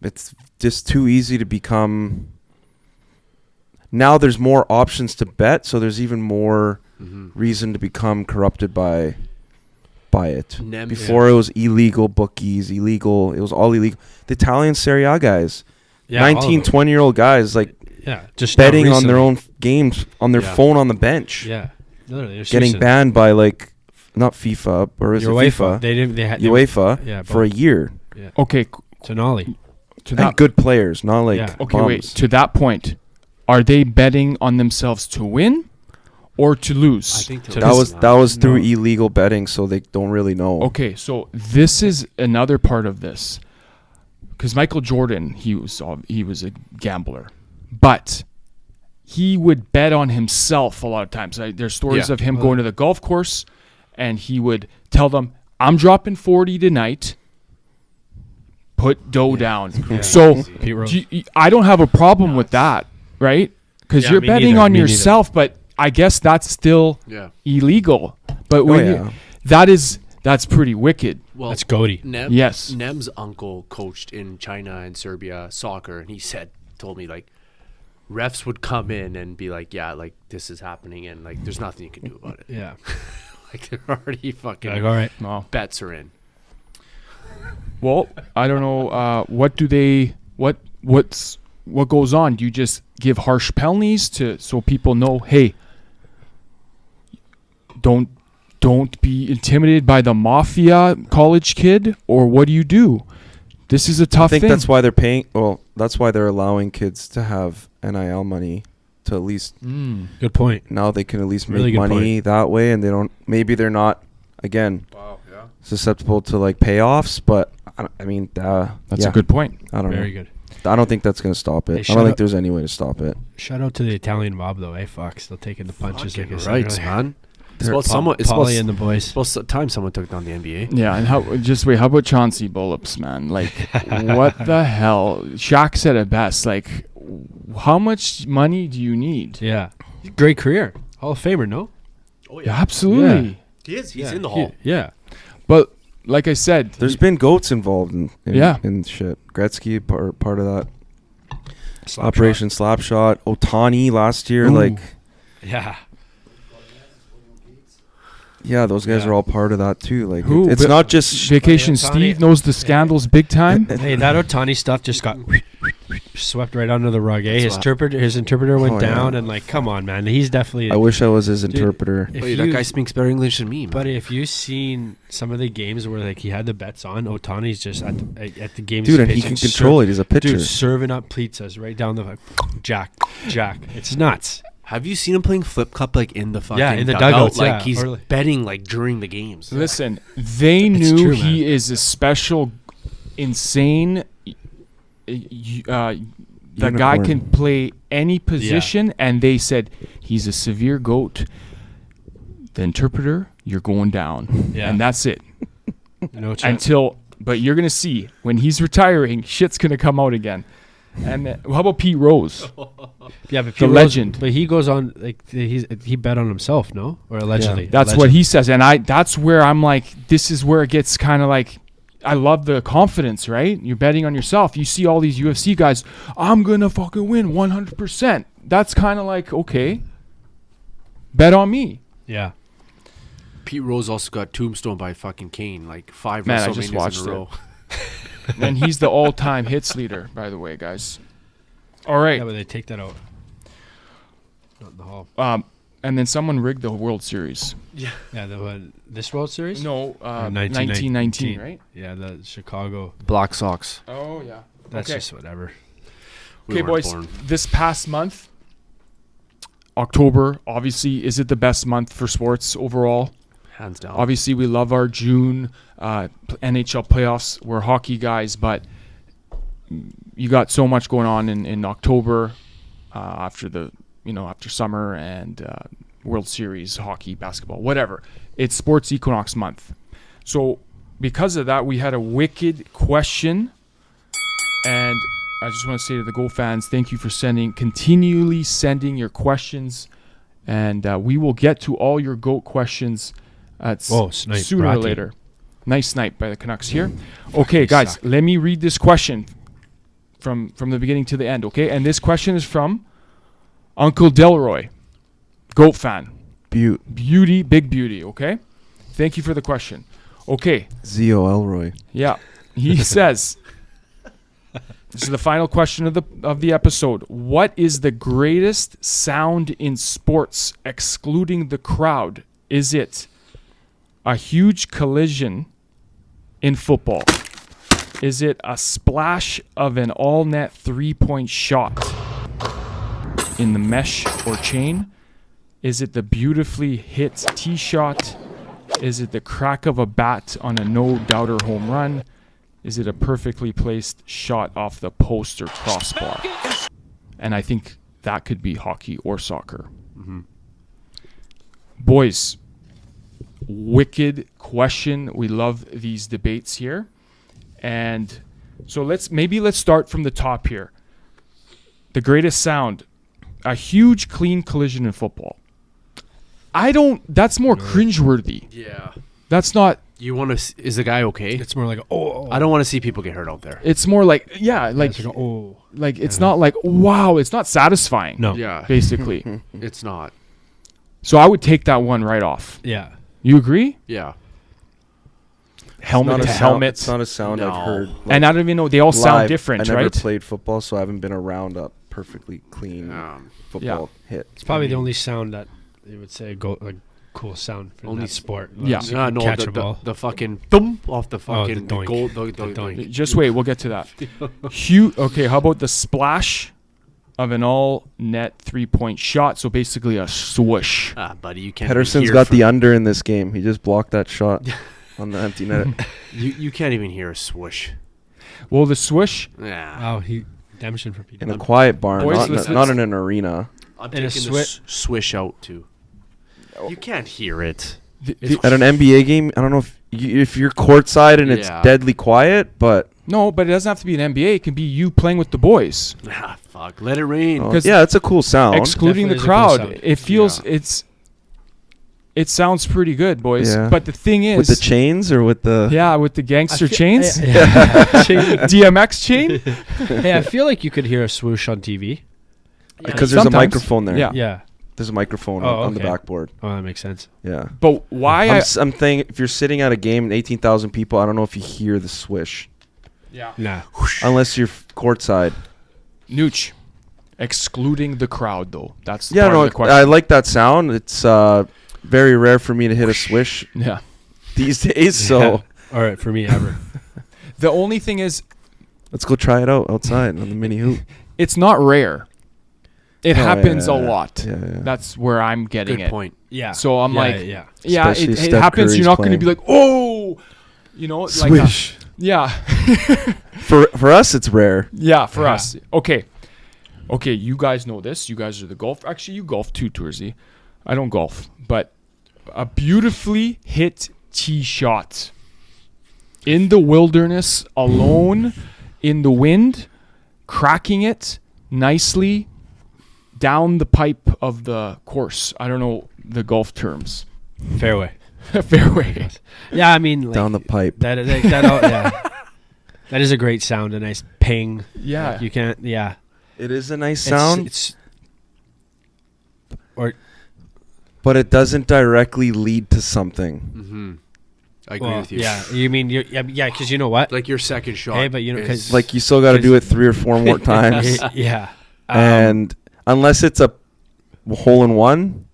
It's just too easy to become. Now there's more options to bet, so there's even more Mhm. reason to become corrupted by it. Nem- Before it was illegal bookies, illegal. It was all illegal. The Italian Serie A guys, Yeah, all of 19, them. 20-year-old guys, like Yeah, just now betting on their recently. own games on their Yeah. phone on the bench, Yeah, literally just getting recently. banned by like not FIFA or is it FIFA? They didn't. They had UEFA Yeah, for a year. Yeah. Okay, Tonali. to And that. good players, not like Yeah. Okay, wait. bums. To that point, are they betting on themselves to win or to lose? I think To That was through No. illegal betting, so they don't really know. Okay, so this is another part of this, because Michael Jordan, he was a gambler, but he would bet on himself a lot of times. There's stories Yeah. of him going to the golf course, and he would tell them, "I'm dropping 40 tonight. Put dough down." Yeah. So Pete Rose. I don't have a problem with that, right? Because Yeah, you're me betting neither, on me neither. yourself, but I guess that's still Yeah. illegal. But Oh, when yeah. that's pretty wicked. Well, That's Goaty. Yes. Nem's uncle coached in China and Serbia soccer, and he told me like refs would come in and be like, "Yeah, like this is happening, and like there's nothing you can do about it." Yeah. Like they're already fucking Like, all right. Wow. bets are in. Well, I don't know. What goes on? Do you just give harsh penalties so people know, hey, don't be intimidated by the mafia college kid, or what do you do? This is a I tough think thing. that's why they're paying. Well, that's why they're allowing kids to have NIL money to at least Good point. now they can at least Really make good money that way, and they don't. Maybe they're not again susceptible to like payoffs, but I mean That's yeah, a good point. I don't Very know. good. I don't think that's gonna stop Hey, it. I shut don't think up. there's any way to stop it. Shout out to the Italian mob though. Hey, fuck, still taking the punches. Fucking like I said right, earlier. man. It's They're about someone. It's Paulie about and the boys. supposed time someone took down the NBA. Yeah, and how about Chauncey Billups, man? Like, what the hell? Shaq said it best. Like, how much money do you need? Yeah, great career, Hall of Famer. No, Oh Yeah, absolutely. he is. He's Yeah, in the he- hall. Yeah, But like I said, There's been goats involved in Yeah. in shit. Gretzky part of that Slap Operation Slapshot. Otani last year, Ooh. like shot. Yeah, yeah, those guys Yeah. are all part of that too. Like Who? it's But- not just Vacation Otani- Steve knows the scandals big time. hey, that Otani stuff just got swept right under the rug. Eh? That's His interpreter went Oh, yeah. down, and like, come on, man, he's definitely. I wish I was his Dude, interpreter. if Wait, that you- guy speaks better English than me, man. But if you've seen some of the games where like he had the bets on, Otani's just at the games. Dude, and he can control it. He's a pitcher. Dude, serving up pizzas right down the jack. It's nuts. Have you seen him playing flip cup like in the fucking in the dugout? dugouts, Like yeah, he's or like- betting like during the games. Listen, they It's knew true, he man. is a special, insane. The guy Unicorn. can play any position, and they said he's a severe goat. The interpreter, you're going down, Yeah. and that's it. No chance. But you're gonna see when he's retiring, shit's gonna come out again. And how about Pete Rose? Yeah, but the Pete Rose- legend. But he goes on like he bet on himself, no, or allegedly. That's what he says, and that's where I'm like, this is where it gets kind of like, I love the confidence, right? You're betting on yourself. You see all these UFC guys, I'm gonna fucking win 100%. That's kind of like, okay, bet on me. Yeah. Pete Rose also got tombstoned by fucking Kane like 5 Man, I WrestleManias just watched in a row. And he's the all-time hits leader, by the way, guys. All right. Yeah, but they take that out. Not in the hall. And then someone rigged the World Series. Yeah, this World Series. No, Or 1919, right? Yeah, the Chicago. Black Sox. Oh, yeah. That's Okay. just whatever. We Okay, weren't boys, born. this past month, October, obviously, is it the best month for sports overall? Hands down. Obviously, we love our June NHL playoffs. We're hockey guys, but you got so much going on in October after summer and World Series, hockey, basketball, whatever. It's Sports Equinox month. So because of that, we had a wicked question. And I just want to say to the Goal fans, thank you for continually sending your questions. And we will get to all your GOAT questions sooner or later. Nice snipe by the Canucks here. Okay, guys, let me read this question from the beginning to the end, okay? And this question is from Uncle Delroy, GOAT fan. Beauty, big beauty, okay? Thank you for the question. Okay. Zio Elroy. Yeah. He says, this is the final question of the episode. What is the greatest sound in sports, excluding the crowd? Is it a huge collision in football? Is it a splash of an all-net 3-point shot in the mesh or chain? Is it the beautifully hit tee shot? Is it the crack of a bat on a no-doubter home run? Is it a perfectly placed shot off the post or crossbar? And I think that could be hockey or soccer. Mm-hmm. Boys, wicked question. We love these debates here. And so let's start from the top here. The greatest sound, a huge clean collision in football. That's more cringeworthy. Yeah. That's not. You want to? Is the guy okay? It's more like I don't want to see people get hurt out there. It's more like it's not like wow. It's not satisfying. No. Yeah. Basically, It's not. so I would take that one right off. Yeah. You agree? Yeah. Helmet to helmet. It's not a sound No. I've heard. And I don't even know. They all sound live. different, I never right? played football, so I haven't been around a perfectly clean football hit. It's probably the only sound that you would say a cool sound for Only that sport. Yeah. You can catch a ball. the fucking thump off the fucking doink. goal. The doink. Just wait. We'll get to that. Okay. How about the splash of an all-net 3-point shot? So basically a swoosh. Buddy, you can't. Pedersen's got the under in this game. He just blocked that shot on the empty net. You can't even hear a swoosh. Well, the swoosh. Yeah. Oh, redemption for people. In a quiet barn, Boys, not in an arena. I'm In a taking the swish out too. You can't hear it. At an NBA game, I don't know if you're courtside and it's deadly quiet, but No, but it doesn't have to be an NBA. It can be you playing with the boys. Fuck. Let it rain. yeah, it's a cool sound. Excluding the Definitely is a cool crowd, sound. it feels it sounds pretty good, boys. Yeah. But the thing is, With the chains or with the with the gangster chains, Chain. DMX chain. Hey, I feel like you could hear a swoosh on TV. because there's a Sometimes. microphone there. Yeah. Yeah. There's a microphone Oh, on the okay. backboard. Oh, that makes sense. Yeah. But why? I'm saying if you're sitting at a game and 18,000 people, I don't know if you hear the swish Nah. unless you're courtside. Nucci, excluding the crowd though. That's Yeah, part no, of the question. I like that sound. It's very rare for me to hit a swish Yeah. these days. So Yeah. All right, for me, ever. The only thing is, let's go try it out outside on the mini hoop. it's not rare. It Oh, happens yeah, a lot. Yeah. That's where I'm getting Good it. point. Yeah. So I'm like, yeah. Especially it Steph happens. Curry's You're not going to playing. be like, oh, like Swish. yeah, For us, it's rare. yeah. For Yeah. us, okay. You guys know this. You guys are the golf. Actually, you golf too, Toorzy. I don't golf, but a beautifully hit tee shot in the wilderness, alone, in the wind, cracking it nicely down the pipe of the course. I don't know the golf terms. Fairway. Fairway. Yeah, I mean, like, Down the pipe. that is a great sound, a nice ping. Yeah. Like, you can't, yeah. It is a nice sound, It's but it doesn't directly lead to something. Mm-hmm. I agree with you. Yeah, you mean, because you know what? Like your second shot. Hey, but you know, is- 'cause- Like you still got to do it 3 or 4 more times, yeah. and unless it's a hole in one,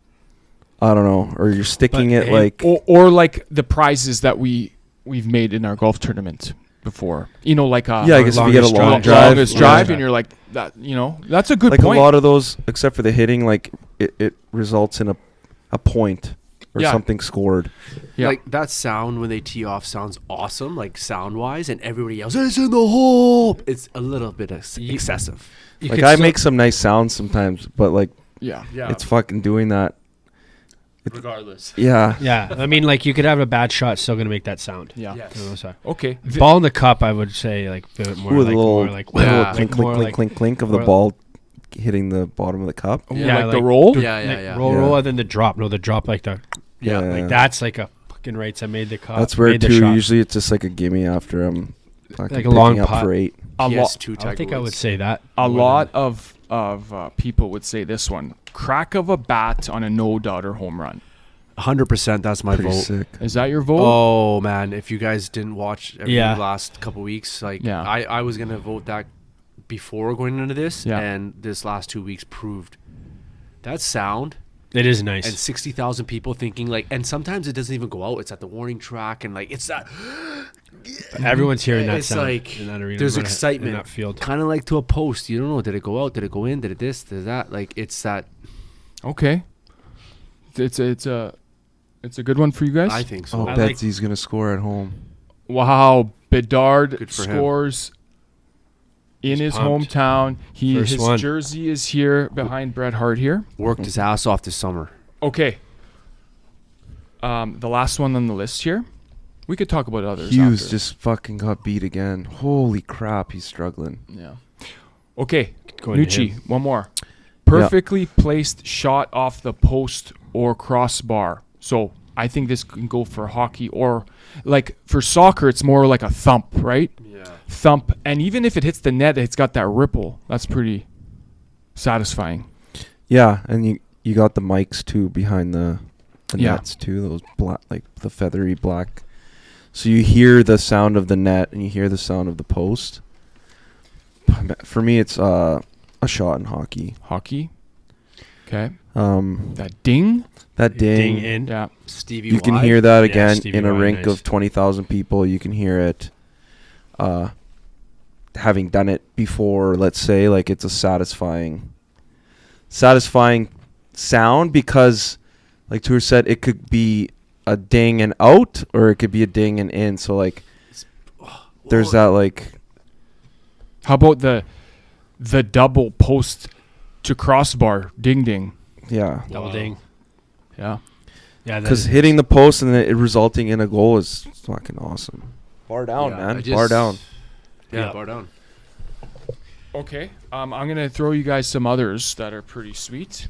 I don't know, or you're sticking But, it hey, like Or like the prizes that we've made in our golf tournament before. You know, like I guess if you get a longest long drive. drive, longest yeah. drive, and you're like that. You know, that's a good like point. a lot of those, except for the hitting, like it results in a point. or Yeah. something scored. Yeah. Like that sound when they tee off sounds awesome, like sound wise, and everybody yells, "It's in the hole." It's a little bit excessive. You Like could I still- make some nice sounds sometimes, but like Yeah. Yeah, it's fucking doing that. regardless. Yeah. Yeah, I mean, like you could have a bad shot, still gonna make that sound. Yeah. Yes. You know, so. Okay. Ball in the cup, I would say like a bit more Ooh, like the little, more like little Yeah. clink, more clink, like- clink, clink of the more- ball hitting the bottom of the cup. Yeah, like the like- roll. Yeah, yeah, like yeah. roll, Yeah. roll, and then the drop. No, the drop like the Yeah. like that's like a fucking rights. I made the cup. That's rare made the too. shot. Usually it's just like a gimme after I'm fucking Like a long picking up putt. for 8. A lot. PS2 I think I would say that. A more lot than- of people would say this one: crack of a bat on a no-doubter home run. 100%. That's my Pretty vote. sick. Is that your vote? Oh man, if you guys didn't watch every Yeah. last couple weeks, like Yeah. I was gonna vote that before going into this, Yeah. and this last 2 weeks proved that sound. It is nice. And 60,000 people thinking like, and sometimes it doesn't even go out. It's at the warning track, and like it's that Everyone's hearing that It's sound like in that arena. there's in excitement. that field. kind of like to a post. You don't know, did it go out? Did it go in? Did it this? Did that? Like it's that. Okay. It's a good one for you guys. I think so. Oh, I like- Betsy's gonna score at home. Wow, Bedard Good for him. scores in He's his pumped. hometown. First His one. jersey is here behind Bret Hart here. Worked his ass off this summer. Okay. The last one on the list here. We could talk about others. Hughes after. just fucking got beat again. Holy crap, he's struggling. Yeah. Okay. Going to Nucci, him. one more. Perfectly placed shot off the post or crossbar. So I think this can go for hockey or like for soccer. It's more like a thump, right? Yeah. Thump, and even if it hits the net, it's got that ripple. That's pretty satisfying. Yeah, and you got the mics too behind the Yeah. nets too. Those black, like the feathery black. So you hear the sound of the net and you hear the sound of the post. For me, it's a shot in hockey. Hockey. Okay. Um, That ding. that Ding ding, in. Yeah. Stevie you can Y. hear that Yeah, again Stevie in a Y, rink nice. of 20,000 people. You can hear it. Having done it before, let's say, like it's a satisfying sound because, like Toorzy said, it could be a ding and out or it could be a ding and in. So like, there's that like, How about the double post to crossbar ding ding? yeah, Double Wow. ding. Yeah. Yeah, that because is- hitting the post and then it resulting in a goal is fucking awesome. Bar down, Yeah, man. I Bar just- down. Yeah, Yeah. bar down. Okay. I'm gonna throw you guys some others that are pretty sweet.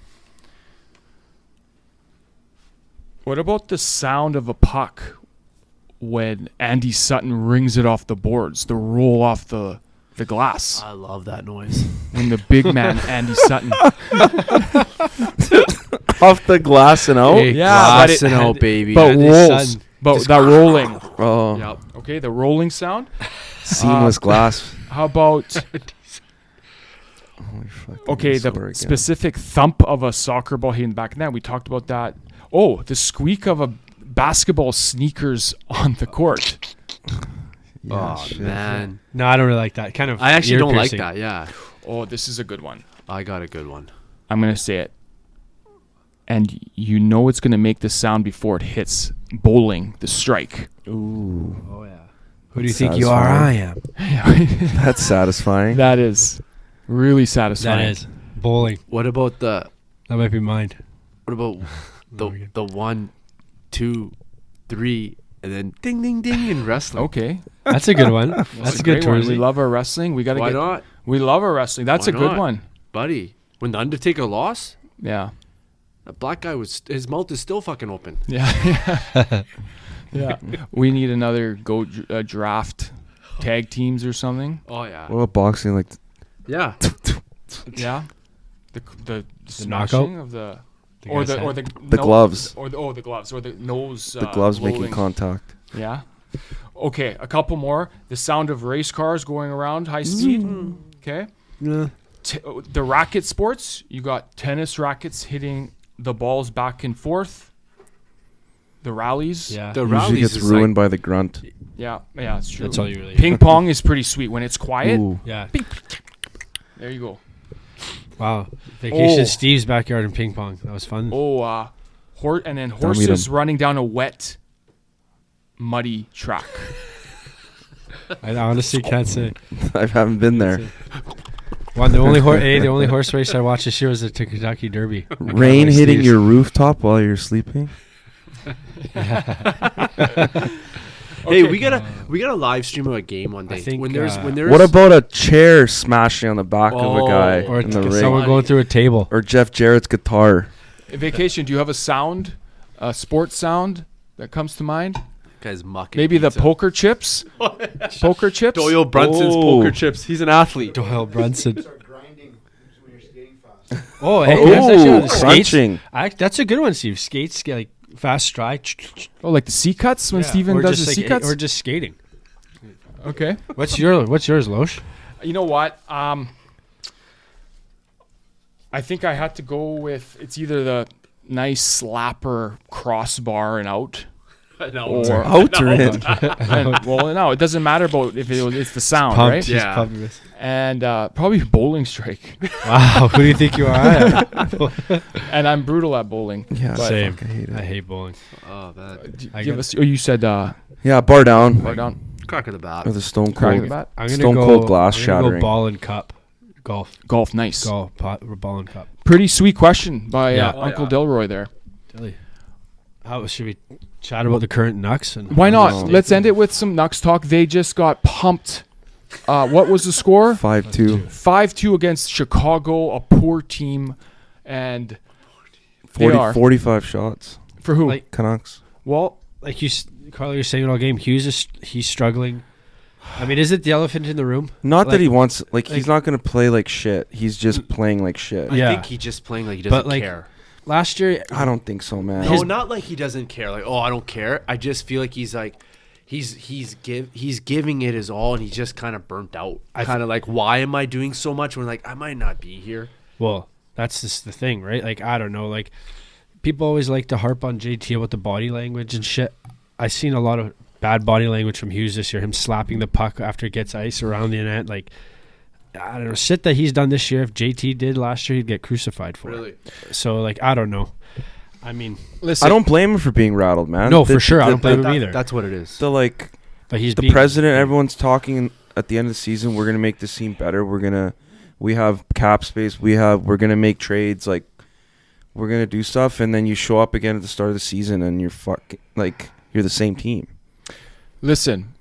What about the sound of a puck when Andy Sutton rings it off the boards, the roll off the glass? I love that noise. When the big man Andy Sutton. Off the glass and out. Hey, Yeah, but it- Glassing out, baby. but Andy rolls. Sutton. But that rolling. Oh, Yep. Okay, the rolling sound. seamless glass. How about Holy fuck, okay, score the again. specific thump of a soccer ball hitting the back of the net? We talked about that. Oh, the squeak of a basketball sneakers on the court. Yeah, Oh shit. man, No, I don't really like that. Kind of. I actually don't like ear-piercing. that. Yeah, Oh, this is a good one. I got a good one. I'm gonna say it, and you know it's gonna make the sound before it hits bowling the strike. Ooh, Oh yeah. Who do you think you are? I am. that's satisfying. That is really satisfying. That is bowling. What about the? That might be mine. What about Oh my God. the 1, 2, 3, and then ding, ding, ding in wrestling? Okay, That's a good one. That's a good great one. Toorzy. We love our wrestling. We gotta Why get. not, We love our wrestling. That's Why a good not? one. buddy? When the Undertaker lost, Yeah. that black guy his mouth is still fucking open. Yeah. Yeah. We need another draft tag teams or something. Oh yeah, What about boxing? Like, yeah. Yeah. The knockout? smashing of the or guy's the or head. the The gloves. or the gloves or the nose the gloves making rolling. contact. Yeah. Okay, a couple more. The sound of race cars going around high speed. Okay. Yeah. The racket sports, you got tennis rackets hitting the balls back and forth. The rallies. Yeah. The Usually rallies gets is ruined like, by the grunt. Yeah, it's true. That's all you really. Ping pong is pretty sweet when it's quiet. Ooh. Yeah. There you go. Wow. Vacation Oh. Steve's backyard in ping pong. That was fun. Oh, And then meet horses 'em. running down a wet, muddy track. I honestly can't say. I haven't been there. One, the only horse race I watched this year was the Kentucky Derby. Rain hitting your rooftop while you're sleeping. Hey, Okay. we gotta live stream a game one day. I think, when there's What about a chair smashing on the back of a guy Or in the ring? someone going through a table. Or Jeff Jarrett's guitar. Vacation, do you have a sound, a sports sound that comes to mind? guys mucking? Maybe the pizza. poker chips? Poker chips? Doyle Brunson's Oh. poker chips. He's an athlete. Doyle Brunson. Start grinding when you're skating fast. Oh, hey, Oh, that's actually on the skates. crunching. That's a good one, Steve. Skates, like fast stride. Oh, like the C cuts when Steven Or does just the C like- cuts? Or just skating. Okay. What's yours, Loesch? You know what? I think I had to go with it's either the nice slapper crossbar and out, or Out or in? well, no, it doesn't matter about if it's the sound, Pumped. right? He's Yeah. pumped with- And probably bowling strike. Wow, who do you think you are? And I'm brutal at bowling. Yeah, But, Same. fuck, I hate it. I hate bowling. Oh man, Give us. Oh, you said Yeah, bar down. right down. crack of the bat. With a stone Crack cold. bat. I'm gonna Stone go, cold glass I'm gonna shattering. Go ball and cup. Golf. Golf, nice. Ball and cup. Pretty sweet question by Yeah. Uncle Delroy there. Dilly. How should we chat about the current Nucks? And Why not? No. Let's end it with some Nucks talk. They just got pumped. What was the score? 5-2. 5-2 against Chicago, a poor team, and they 40, are 45 shots. for who? Like- Canucks. Well, Like Carl, you're saying all game. He's struggling. I mean, is it the elephant in the room? Not Like- that he wants, like he's like- not going to play like shit. He's just playing like shit. Yeah. I think he's just playing like he But, doesn't like, care. Last year, I don't think so, man. No, not like he doesn't care. Like, oh, I don't care. I just feel like he's like, he's giving it his all, and he's just kind of burnt out. Kind of like, why am I doing so much when like I might not be here? well, that's just the thing, right? Like, I don't know. Like, people always like to harp on JT about the body language and shit. I seen a lot of bad body language from Hughes this year. Him slapping the puck after it gets ice around the net. Like, I don't know. Shit that he's done this year. If JT did last year, he'd get crucified for it. So, like, I don't know. I mean, listen. I don't blame him for being rattled, man. no, for sure. I don't blame him either. That's what it is. The like But he's the being, president, everyone's talking at the end of the season. We're gonna make this team better. We have cap space. We're gonna make trades. Like we're gonna do stuff, and then you show up again at the start of the season, and you're you're the same team. Listen.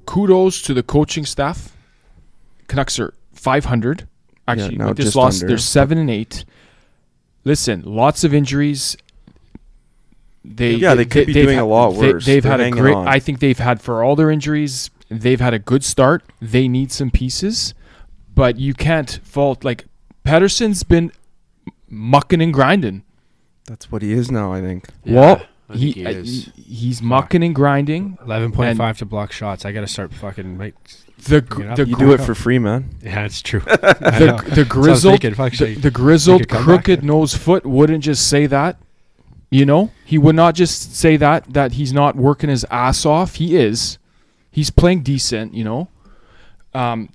Kudos to the coaching staff. Canucks are 500. Actually, now just just lost. under. They're 7-8. Listen, lots of injuries. They could be doing a lot worse. They've They're had a hanging great. on. I think they've had for all their injuries. They've had a good start. They need some pieces, but you can't fault like Patterson's been mucking and grinding. That's what he is now. I think. Well, I think he is. he's mucking and grinding. 11.5 to block shots. I got to start fucking. The Bring it up. the You do it for free, man. Yeah, it's true. I know. the grizzled thinking, fuck, should the grizzled make a comeback? crooked nose foot wouldn't just say that. You know, he would not just say that he's not working his ass off. He is. He's playing decent. You know,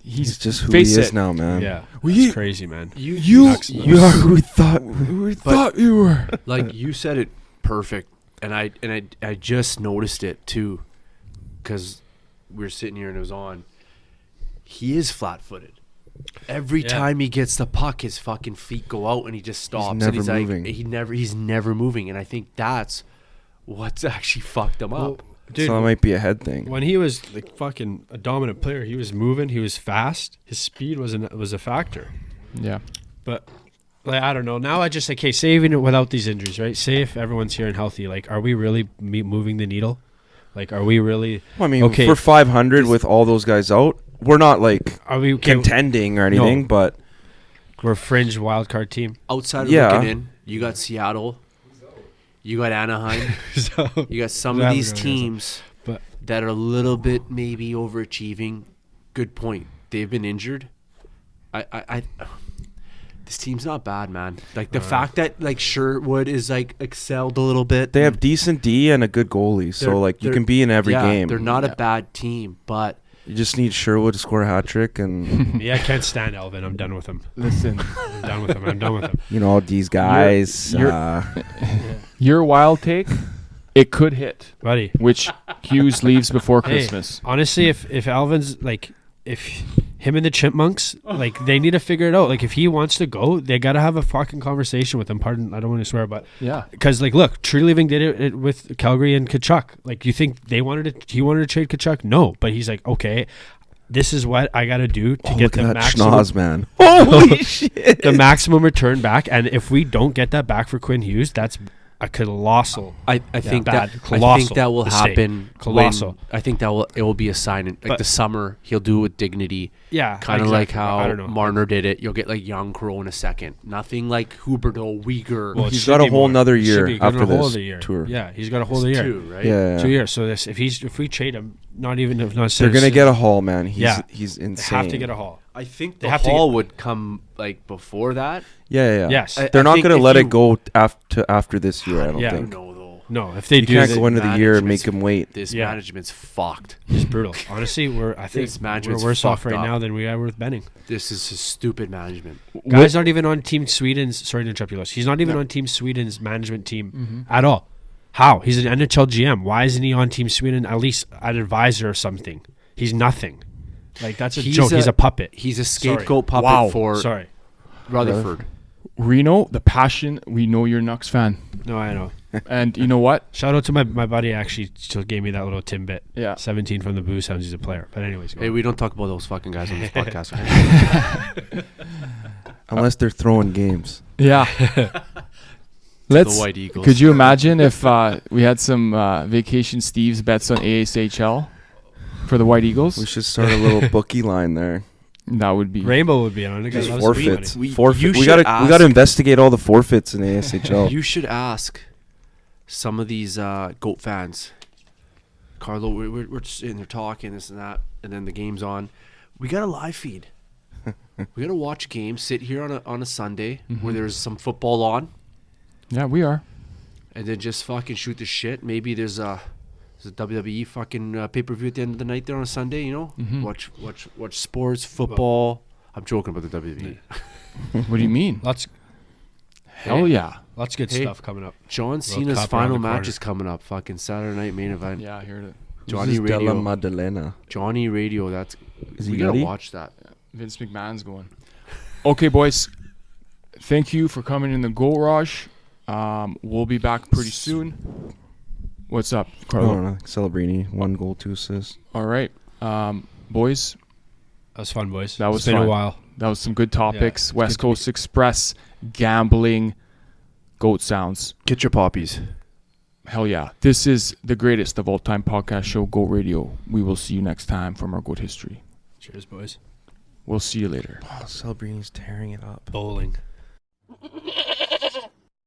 He's just who he face is it. now, man. Yeah, We- it's crazy, man. You Nucks, You are who we thought. we thought you were. Like you said it perfect, and I just noticed it too, because we were sitting here and it was on. He is flat-footed. Every Yeah. time he gets the puck, his fucking feet go out and he just stops. never and he's moving. like, he's never moving, and I think that's what's actually fucked him up. Dude, So that might be a head thing. when he was like fucking a dominant player, he was moving, he was fast, his speed was a factor. Yeah. But like, I don't know. Now I just like, hey, saving it without these injuries, right? Say if everyone's here and healthy, like, are we really moving the needle? Like, are we really? Well, I mean, Okay. for 500 with all those guys out, we're not like Are we okay, contending or anything, No. but we're a fringe wild card team. Outside of Yeah. looking in, you got Seattle, you got Anaheim, So you got some Yeah, of these we're gonna teams But- that are a little bit maybe overachieving. Good point. They've been injured. I this team's not bad, man. Like the fact that like Sherwood is like excelled a little bit. they have decent D and a good goalie, so They're- like you they're- can be in every yeah, game. They're not Yeah. a bad team, but You just need Sherwood to score a hat trick, and Yeah, I can't stand Elvin. I'm done with him. Listen, I'm done with him. I'm done with him. you know these guys. you're- your wild take, it could hit, Buddy. which Hughes leaves before Hey, Christmas. honestly, if Alvin's like, if him and the Chipmunks, like, they need to figure it out. Like, if he wants to go, they got to have a fucking conversation with him. Pardon, I don't want to swear, but Yeah. because, like, look, Tree Leaving did it with Calgary and Kachuk. Like, you think he wanted to trade Kachuk? No, but he's like, okay, this is what I got to do to get look the at that maximum, schnoz, man. Holy shit! the maximum return back. And if we don't get that back for Quinn Hughes, that's a colossal. I think bad. that I Colossal think that will mistake. happen. Colossal. When, I think that it will be a sign in like But- the summer. He'll do it with dignity, Yeah, kind of like exactly. I how don't know. Marner did it. You'll get like young Crow in a second. Nothing like Huberto, Uyghur. Well, it He's should got a be whole more. nother It should year be after a whole this other year. tour. Yeah, he's got a whole It's other year. 2, right? Yeah, 2 years. So if we trade him, not even if not they're gonna get a haul, man. He's Yeah. he's they insane. have to get a haul. I think They the have to haul would come like before that. Yeah. Yes. I- They're not think gonna if let you- it go after this year. I don't Yeah. think. No, though. No, if they You do, can't they- go into the year and make management's- him wait. This Yeah. management's fucked. it's brutal. Honestly, I think This we're management's worse off fucked right up. now than we are with Benning. This is his stupid management. Guy's not even on Team Sweden's. Sorry to interrupt you, Los. He's not even on Team Sweden's management team at all. How? He's an NHL GM. Why isn't he on Team Sweden? At least an advisor or something. He's nothing. Like, that's a joke. He's a puppet. He's a Sorry. scapegoat puppet Wow. for Sorry. Rutherford. Reno, the passion. We know you're a Nucks fan, No, I know. and you know what? Shout out to my buddy. Actually, still gave me that little tidbit. Yeah. 17 from the Boo Sounds. He's a player. But anyways, go Hey, on. we don't talk about those fucking guys on this podcast. Okay? Unless they're throwing games. Yeah. The Let's. White Eagles. Could you imagine if we had some Vacation Steve's bets on ASHL for the White Eagles? We should start a little bookie line there. That would be. Rainbow would be on it. Just Guys, loves some forfeits. money. We- you We should gotta ask- investigate all the forfeits in the ASHL. You should ask some of these GOAT fans. Carlo, we're just sitting there talking this and that, and then the game's on. We got a live feed. We got to watch games. Sit here on a Sunday where there's some football on, Yeah, we are. and then just fucking shoot the shit. Maybe there's a WWE fucking pay-per-view at the end of the night there on a Sunday. You know, watch sports, football. I'm joking about the WWE. What do you mean? Lots Hell yeah. good Hey. stuff coming up. John Cena's Cup around final the match corner. is coming up. Fucking Saturday night main event. Yeah, I heard it. Johnny This is Della Radio. Maddalena. Johnny Radio. That's Is we he gotta ready? watch that. Vince McMahon's going. Okay, boys. Thank you for coming in the GOATRAGE. We'll be back pretty soon. What's up, Carlo? Oh, no, Celebrini, 1 goal, 2 assists. All right, boys. That was fun, boys. That was It's been fun. a while. That was some good topics. it's West good to be- Coast Express, gambling, goat sounds. Get your poppies. Hell yeah. This is the greatest of all time podcast show, Goat Radio. We will see you next time from our goat history. Cheers, boys. We'll see you later. Oh, Celebrini's tearing it up. Bowling.